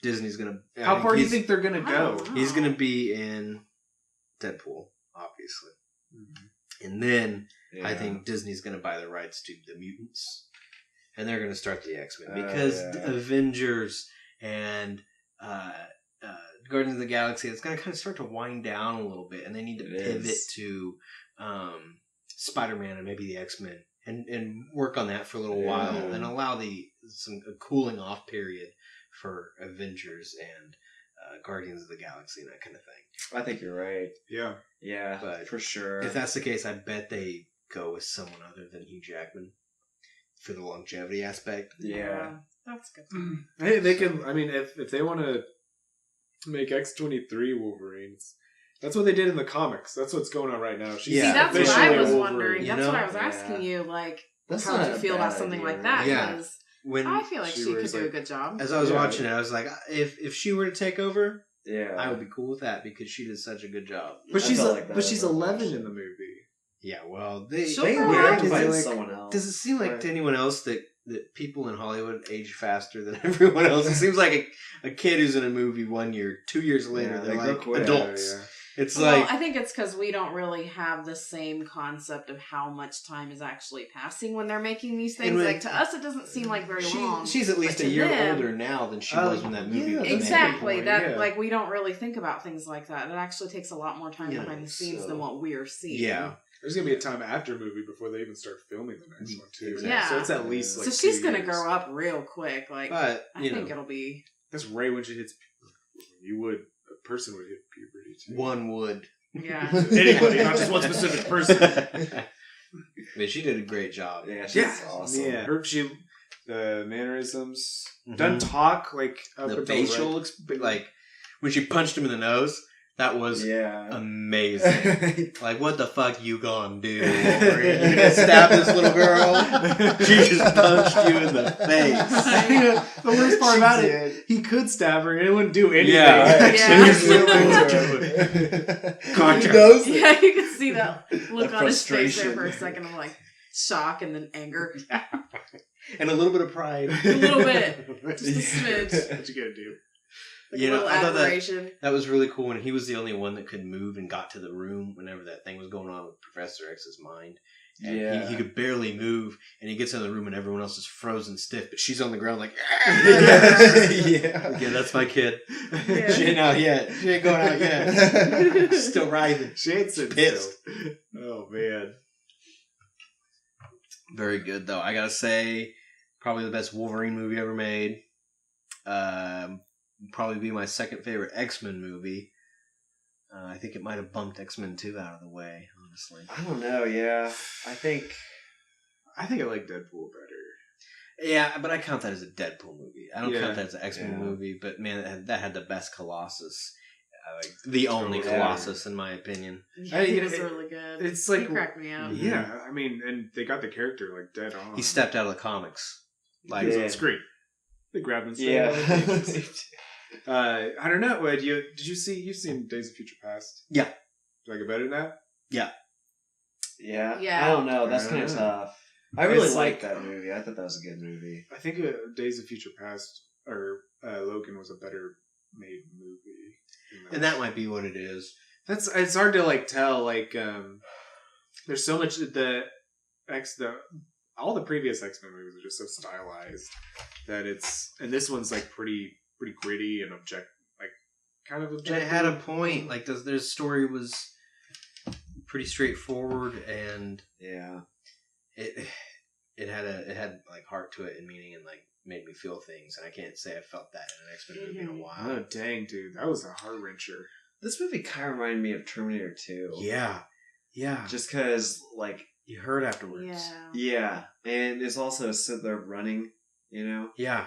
Disney's gonna. How far do you think they're gonna go? He's gonna be in Deadpool, obviously, and then I think Disney's gonna buy the rights to the mutants, and they're gonna start the X-Men because Avengers and Guardians of the Galaxy, it's gonna kind of start to wind down a little bit, and they need to pivot to Spider-Man and maybe the X-Men. And work on that for a little while, and allow a cooling off period for Avengers and Guardians of the Galaxy and that kind of thing. I think you're right. Yeah, but for sure. If that's the case, I bet they go with someone other than Hugh Jackman for the longevity aspect. Yeah, that's good. Hey, they can. I mean, if they want to make X-23 Wolverines. That's what they did in the comics. That's what's going on right now. See, that's what I was wondering. That's what I was asking you. Like, how would you feel about something like that? Yeah. Because I feel like she could do a good job. As I was watching it, I was like, if she were to take over, Yeah, I would be cool with that because she did such a good job. But she's she's 11 in the movie. Yeah, well, they have to find someone else. Does it seem like to anyone else that people in Hollywood age faster than everyone else? It seems like a kid who's in a movie 1 year, 2 years later, they're like adults. Yeah. It's I think it's because we don't really have the same concept of how much time is actually passing when they're making these things. Like, to us, it doesn't seem like very long. She's at least a year older now than she was when that movie was made. Exactly. Like, we don't really think about things like that. It actually takes a lot more time behind the scenes than what we're seeing. Yeah. There's going to be a time after movie before they even start filming the next one, too. Yeah. So it's at least like So she's going to grow up real quick. Like, but, I think it'll be... That's right when she hits... A person would hit puberty, too. One would. Yeah. Anybody, not just one specific person. But she did a great job. Yeah, she's awesome. Yeah. The mannerisms. Doesn't talk, like... The facial... Like, when she punched him in the nose... That was amazing. Like, what the fuck you gonna do? You gonna stab this little girl? She just punched you in the face. The worst part about it, he could stab her and it wouldn't do anything. Yeah, you could see that look on his face there for a second of like shock and then anger. And a little bit of pride. A little bit. Just a smidge. What you gotta do? Like I thought that was really cool when he was the only one that could move and got to the room whenever that thing was going on with Professor X's mind. And he could barely move, and he gets in the room and everyone else is frozen stiff, but she's on the ground like, yeah, that's my kid. Yeah. She ain't out yet. She ain't going out yet. She's still writhing. She ain't so pissed. Oh, man. Very good, though. I gotta say, probably the best Wolverine movie ever made. Probably be my second favorite X-Men movie. I think it might have bumped X-Men 2 out of the way, honestly. I don't know, yeah. I think I like Deadpool better. Yeah, but I count that as a Deadpool movie. I don't count that as an X-Men movie, but man, that had the best Colossus. The only Colossus, in my opinion. Yeah, he was really good. It's like... He cracked me out. Yeah, I mean, and they got the character, like, dead on. He stepped out of the comics. Like, he was on screen. They grabbed him straight out of the pages. I don't know. You've seen Days of Future Past? Yeah. Do I get better than that? Yeah. Yeah. I don't know. That's kind of tough. I really liked that movie. I thought that was a good movie. I think Days of Future Past or Logan was a better made movie. And that might be what it is. It's hard to like tell. Like, there's so much all the previous X-Men movies are just so stylized that and this one's like pretty gritty and kind of objective. And it had a point. Like their story was pretty straightforward, and it had like heart to it and meaning, and like made me feel things. And I can't say I felt that in an X-Men movie in a while. Oh dang, dude, that was a heart wrencher. This movie kind of reminded me of Terminator 2. Yeah. Just because like you heard afterwards. Yeah, and it's also they're running, you know. Yeah.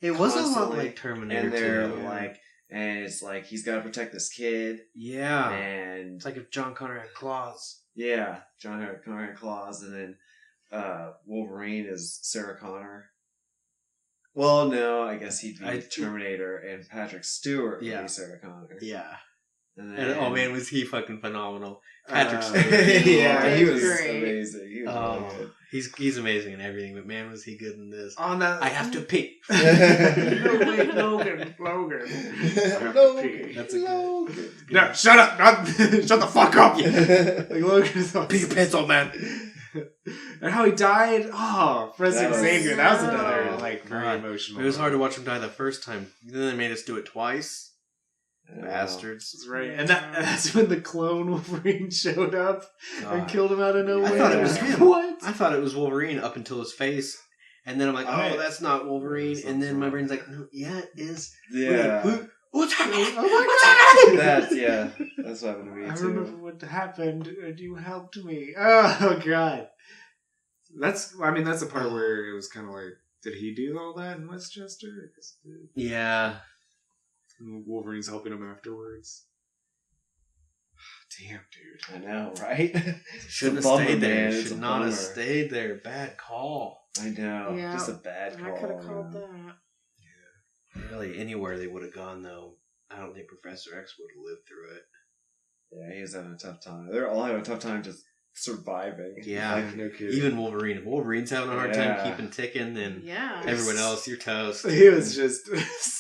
It was a lot like Terminator 2. And they're and it's like he's got to protect this kid. Yeah. And it's like if John Connor had claws. Yeah, John Connor had claws, and then Wolverine is Sarah Connor. Well, no, I guess he'd be Terminator, and Patrick Stewart would be Sarah Connor. Yeah. And oh man, was he fucking phenomenal. Patrick Stewart. He was amazing. He was really good. He's amazing in everything, but man, was he good in this. On that, I have to pee. No, wait, Logan. I have to pee. That's a good. No, shut up! Shut the fuck up! Like Logan's on pee your pants on, man. And how he died. Oh, President Xavier. That was another very emotional. It was hard to watch him die the first time. Then they made us do it twice. Bastards. That's right. And that's when the clone Wolverine showed up and killed him out of nowhere. I thought it was him. What? I thought it was Wolverine up until his face. And then I'm like, oh, that's not Wolverine. And then my brain's like, no, it is. Yeah. Wait, what's happening? Oh my God! That's what happened to me too. I remember what happened, and you helped me. Oh God. That's the part where it was kind of like, did he do all that in Westchester? I guess he did. Yeah. Wolverine's helping him afterwards. Damn, dude. I know, right? Shouldn't have stayed there. Should not have stayed there. Bad call. I know. Yeah. Just a bad call. I could have called that. Yeah. Really, anywhere they would have gone, though, I don't think Professor X would have lived through it. Yeah, he was having a tough time. They're all having a tough time just surviving. Yeah. No kidding. Even Wolverine. If Wolverine's having a hard time keeping ticking, then everyone else, you're toast. He was just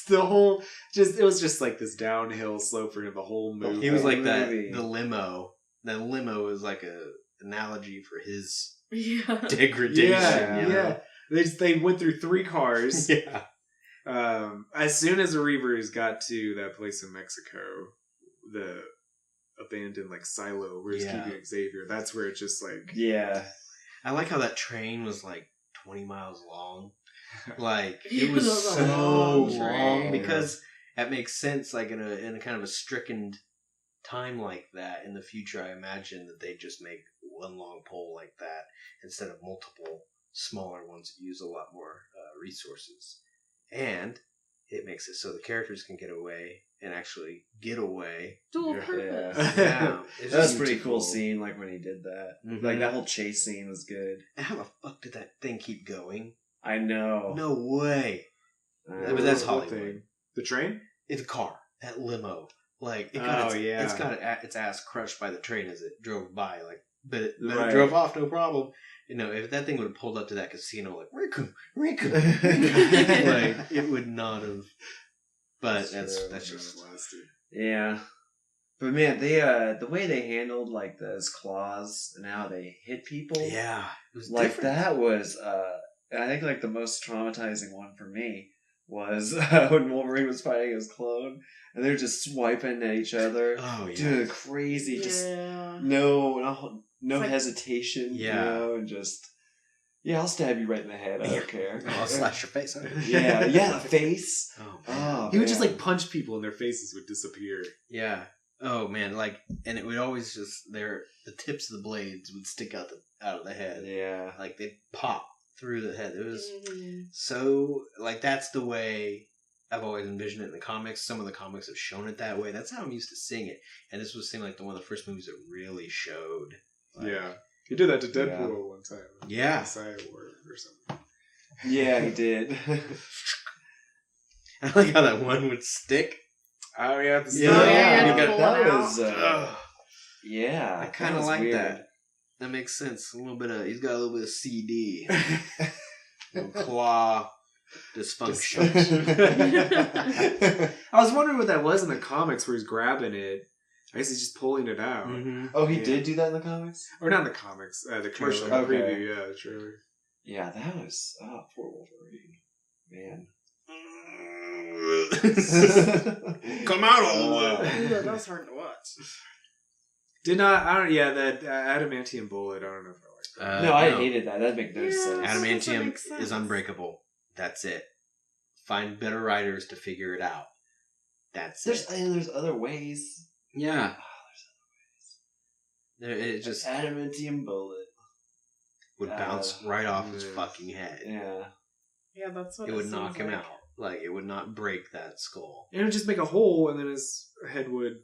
it was just like this downhill slope for him the whole movie. He was like the limo. The limo is like a analogy for his degradation. Yeah. They went through 3 cars. Yeah. As soon as the Reavers got to that place in Mexico, the abandoned silo where he's keeping Xavier, that's where it's just like I like how that train was 20 miles long. It was so long because that makes sense. In a kind of a stricken time like that in the future, I imagine that they just make one long pole like that instead of multiple smaller ones that use a lot more resources, and it makes it so the characters can get away. And actually get away. Dual purpose. Yeah. That was a pretty cool scene, when he did that. Mm-hmm. That whole chase scene was good. How the fuck did that thing keep going? I know. No way. But that's Hollywood. The train? It's a car. That limo. It got it's got its ass crushed by the train as it drove by. But it drove off, no problem. If that thing would have pulled up to that casino, Riku, it would not have. But that's just yeah. But man, they the way they handled like those claws and how they hit people, it was like different. that was I think like the most traumatizing one for me was when Wolverine was fighting his clone and they're just swiping at each other, doing crazy, just no hesitation, you know, and just I'll stab you right in the head. I don't care. I'll slash your face. The face. He would just like punch people and their faces would disappear. Yeah. Oh man, like, and it would always just the tips of the blades would stick out of the head. Yeah, like they'd pop through the head. It was so like that's the way I've always envisioned it in the comics. Some of the comics have shown it that way. That's how I'm used to seeing it, and this was seemed like one of the first movies that really showed. Like, he did that to Deadpool one time. Yeah, Messiah War or something. Yeah, he did. I like how that one would stick. Oh yeah, that was I kind of like weird. That. That makes sense. He's got a little bit of CD, claw dysfunction. I was wondering what that was in the comics, where he's grabbing it. I guess he's just pulling it out. Mm-hmm. Oh, he did do that in the comics, or not in the comics? The commercial preview, the trailer. Yeah, that was poor Wolverine, man. Come out all the way. That was hard to watch. That adamantium bullet, I don't know if I like that. I hated that. That makes no sense. Adamantium is unbreakable. That's it. Find better writers to figure it out. That's it. And there's other ways. Yeah. There's other ways. It just... Adamantium bullet would bounce right off his fucking head. Yeah. Yeah, that's what it would knock him out. Like, it would not break that skull. It would just make a hole, and then his head would...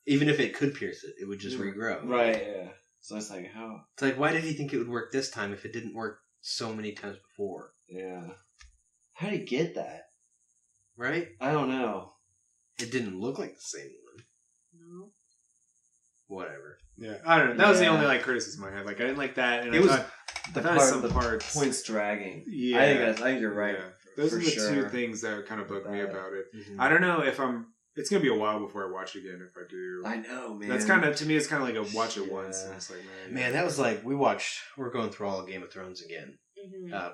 Even if it could pierce it, it would just regrow. Right, yeah. So it's like, how? It's like, why did he think it would work this time if it didn't work so many times before? Yeah. How did he get that? Right? I don't know. It didn't look like the same one. No. Whatever. Yeah, I don't know. That was the only criticism I had. Like, I didn't like that, and the points dragging. Yeah, I think you're right. Yeah. Those are the two things that kind of bug me about it. Mm-hmm. I don't know if it's gonna be a while before I watch it again. If I do, I know, man. That's kind of, to me, it's kind of like a watch it once. And it's like, man, that was like we're going through all of Game of Thrones again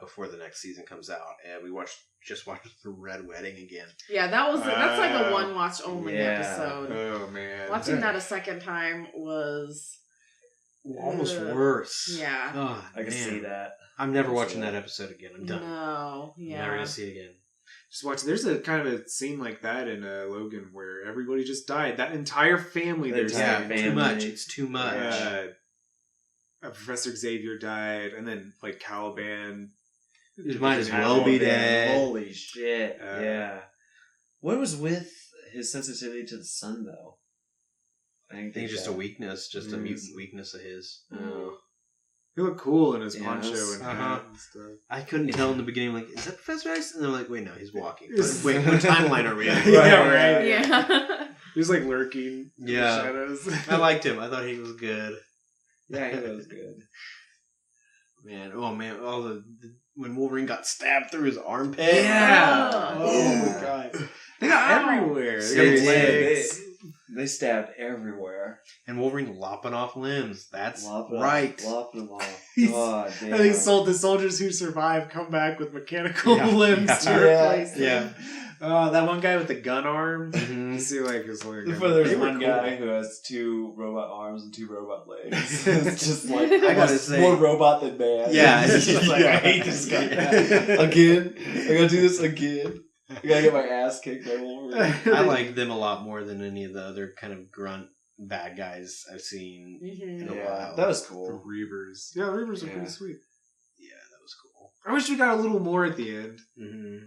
before the next season comes out, and we just watched the Red Wedding again. Yeah, that's like a one watch only episode. Oh man, watching that a second time was almost worse. Yeah, oh, I can see that. I'm never watching that episode again. I'm done. No, I'm never gonna see it again. Just watch. There's a kind of a scene like that in Logan where everybody just died. That entire family. Too much. It's too much. Professor Xavier died, and then like Caliban. It might as well be dead. Holy shit! Yeah. What was with his sensitivity to the sun, though? I think just a weakness, just a mutant weakness of his. He looked cool in his poncho and hat and stuff. I couldn't tell in the beginning, like, is that Professor X? And they're like, wait, no, he's walking. But, wait, what timeline are we in? Right. Yeah. He was like lurking in the shadows. I liked him. I thought he was good. Yeah, he was good. Man, when Wolverine got stabbed through his armpit. Yeah. Oh my god. They got everywhere. They stabbed everywhere. And Wolverine lopping off limbs. That's lopping them off. Oh, damn. I think the soldiers who survive come back with mechanical limbs to replace them. That one guy with the gun arm. You see, like, his leg. There's one guy who has 2 robot arms and 2 robot legs. It's just like, I gotta say, more robot than man. Yeah, it's just like, I hate this guy. Again? I gotta do this again? I gotta get my ass kicked by Wolverine. I like them a lot more than any of the other kind of grunt bad guys I've seen in a while. That was cool. The Reavers. Yeah, Reavers are pretty sweet. Yeah, that was cool. I wish we got a little more at the end. Mm-hmm.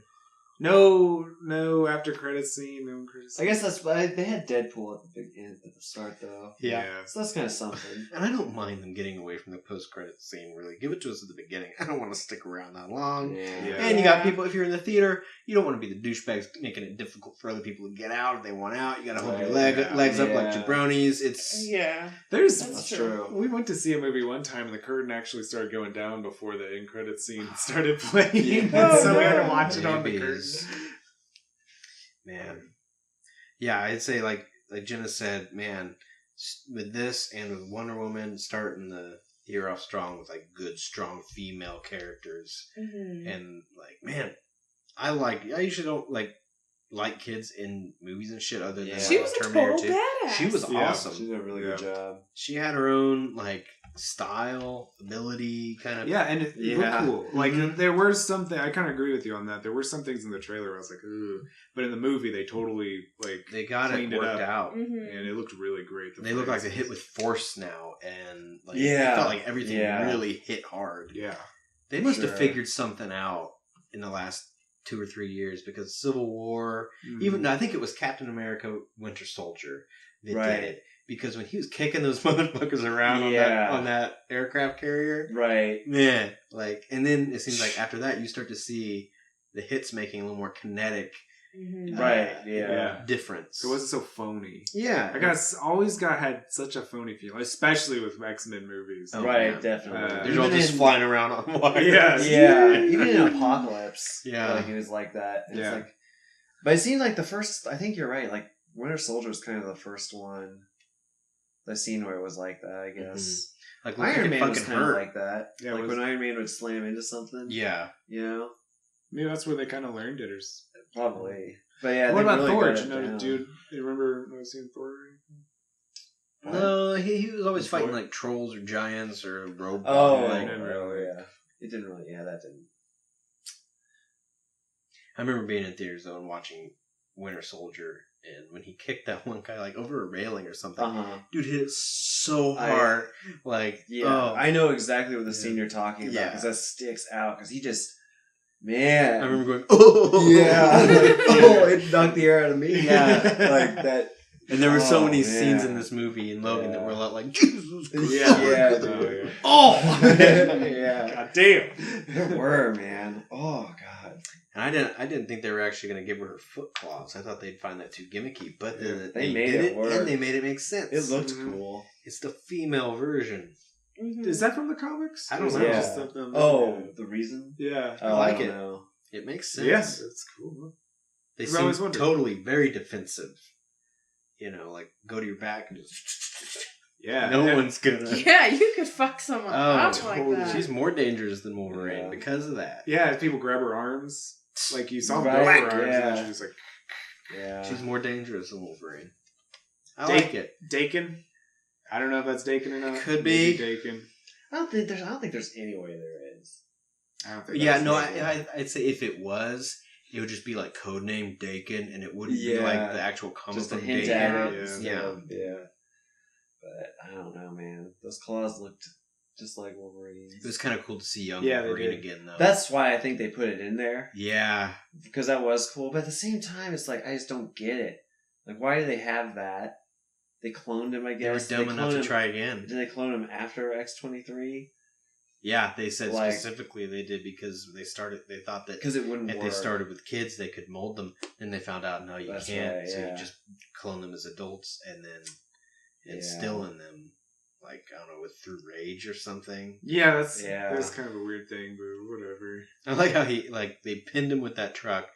No after credits scene, no credits scene. I guess that's why they had Deadpool at the big end at the start, though. Yeah. So that's kind of something. And I don't mind them getting away from the post-credits scene, really. Give it to us at the beginning. I don't want to stick around that long. Yeah. And you got people, if you're in the theater, you don't want to be the douchebags making it difficult for other people to get out if they want out. You got to hold your legs up like jabronis. It's... Yeah. That's true. We went to see a movie one time and the curtain actually started going down before the end credits scene started playing. So we had to watch it on the curtain. Man. Yeah, I'd say like like Jenna said, man, with this and with Wonder Woman starting the year off strong with like good, strong female characters, and like, man, I usually don't like kids in movies and shit other than she was Terminator a total 2. badass. She was awesome. She did a really good job. She had her own like style, ability, kind of. Yeah, and it looked cool. Like there were something. I kind of agree with you on that. There were some things in the trailer where I was like, ooh, but in the movie they totally they got it worked out, and it looked really great. They look like they hit with force now, and like it felt like everything really hit hard. Yeah, they must have figured something out in the last 2 or 3 years, because Civil War, even I think it was Captain America: Winter Soldier that did it. Because when he was kicking those motherfuckers around on that aircraft carrier, man, like, and then it seems like after that you start to see the hits making a little more kinetic, difference. It wasn't so phony. Yeah, I had such a phony feeling, especially with X-Men movies. Definitely. They're all just flying around on wires. Even in Apocalypse, like it was like that. And it's like, but it seemed like the first. I think you're right. Like Winter Soldier was kind of the first one. The scene where it was like that, I guess. Like Iron Man was kind of like that. Yeah, like when Iron Man would slam into something. Yeah. You know? Maybe that's where they kind of learned it. Probably. But yeah, what about Thor? Did you remember seeing Thor? No, he was always fighting like trolls or giants or robots. It didn't really, that didn't. I remember being in theaters though and watching Winter Soldier. And when he kicked that one guy like over a railing or something, dude hit it so hard. I know exactly what the scene you're talking about, because that sticks out. Because he just, man, I remember going, it knocked the air out of me. Yeah, like that. And there were so many scenes in this movie in Logan that were a lot like Jesus Christ. Yeah. God damn, there were, man. Oh god. And I didn't think they were actually going to give her foot claws. I thought they'd find that too gimmicky, but they made it work, and they made it make sense. It looked cool. It's the female version. Is that from the comics? I don't know. Yeah. The reason? Yeah, I like it. Know. It makes sense. Yes, it's cool. They seem totally very defensive. You know, like go to your back and just. No one's gonna. Yeah, you could fuck someone up like that. She's more dangerous than Wolverine because of that. Yeah, if people grab her arms. Like you saw both her arms, and then she was like, she's more dangerous than Wolverine. I like it. Dakin. I don't know if that's Dakin or not. Could be Dakin. I don't think there's any way there is. I don't think. Yeah, no. I'd say if it was, it would just be like codename Dakin, and it wouldn't be like the actual comic from Dakin. Yeah. But I don't know, man. Those claws looked just like Wolverine. It was kind of cool to see young Wolverine again, though. That's why I think they put it in there. Yeah. Because that was cool. But at the same time, it's like, I just don't get it. Like, why do they have that? They cloned him, I guess. They were dumb enough to try again. Did they clone him after X-23? Yeah, they said specifically they did because they thought that because it wouldn't if they started with kids, they could mold them. Then they found out, no, you can't. Right, so you just clone them as adults and then instill in them. Like, I don't know, through rage or something. Yeah, that's kind of a weird thing, but whatever. I like how they pinned him with that truck,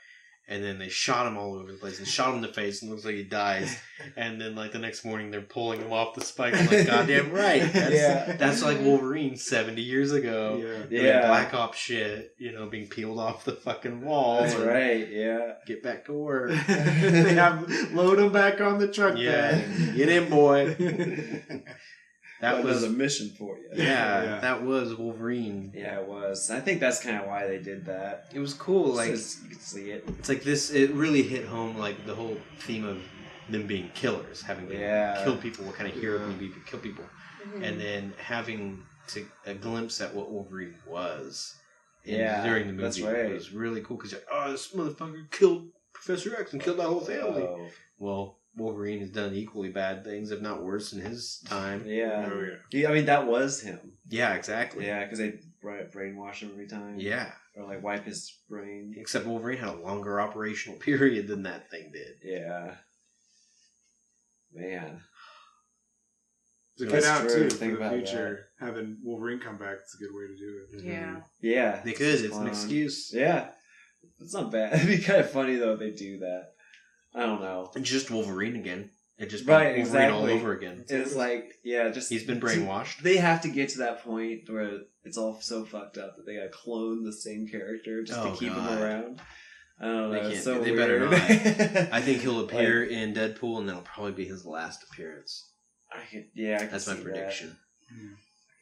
and then they shot him all over the place. They shot him in the face, and it looks like he dies. And then, like, the next morning, they're pulling him off the spike. I'm like, goddamn right. That's like Wolverine 70 years ago. Doing Black Ops shit, being peeled off the fucking wall. That's right, Get back to work. They load him back on the truck. Get in, boy. That was a mission for you. Yeah, that was Wolverine. Yeah, it was. I think that's kind of why they did that. It was cool. Like, you could see it. It's like this. It really hit home, like the whole theme of them being killers, having killed people. What kind of hero can you be to kill people? Mm-hmm. And then having a glimpse at what Wolverine was. During the movie, that's right. It was really cool because this motherfucker killed Professor X and killed that whole family. Well. Wolverine has done equally bad things, if not worse, in his time. Yeah. Oh, yeah. I mean, that was him. Yeah, exactly. Yeah, because they brainwash him every time. Yeah. Or, like, wipe his brain. Except Wolverine had a longer operational period than that thing did. Yeah. Man. To get out, too, for the future. That. Having Wolverine come back is a good way to do it. Yeah. Mm-hmm. Yeah. They could. It's an excuse. Yeah. It's not bad. It'd be kind of funny, though, if they do that. I don't know. Just Wolverine again. It just Wolverine all over again. It's like, yeah, just he's been brainwashed. They have to get to that point where it's all so fucked up that they gotta clone the same character just to keep him around. I don't know. It's so weird. Better not. I think he'll appear in Deadpool, and that'll probably be his last appearance. I can That's my prediction. I can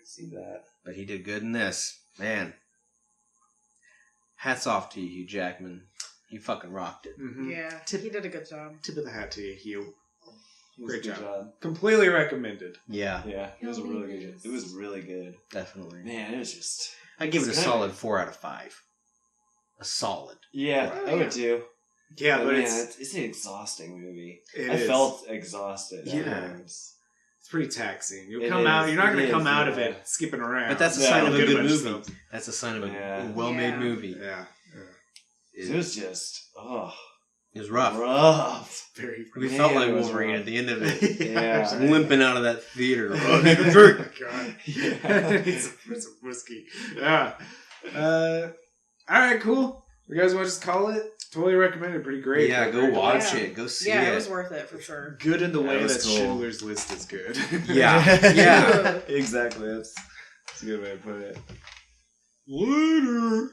see that. But he did good in this, man. Hats off to you, Hugh Jackman. You fucking rocked it. Mm-hmm. Yeah, he did a good job. Tip of the hat to you, Hugh. Great job. Completely recommended. Yeah. Yeah, it was really good. It was really good. Definitely. Man, it was just... I give it a solid 4 out of 5. A solid. Yeah, I would too. Yeah, but it's an exhausting movie. I felt exhausted. Yeah. It's pretty taxing. You'll come out. You're not going to come out of it skipping around. But that's a sign of a good movie. That's a sign of a well-made movie. Yeah. It was just it was rough. Very. We felt like Wolverine at the end of it. Yeah, limping out of that theater. Oh, need a drink. Oh, God. Yeah. Need some whiskey. Yeah. All right, cool. You guys want to just call it? Totally recommended. Pretty great. Yeah, go watch it. Go see it. Yeah, it was worth it for sure. Good in the way that Schindler's List is good. Yeah. Exactly. That's a good way to put it. Later.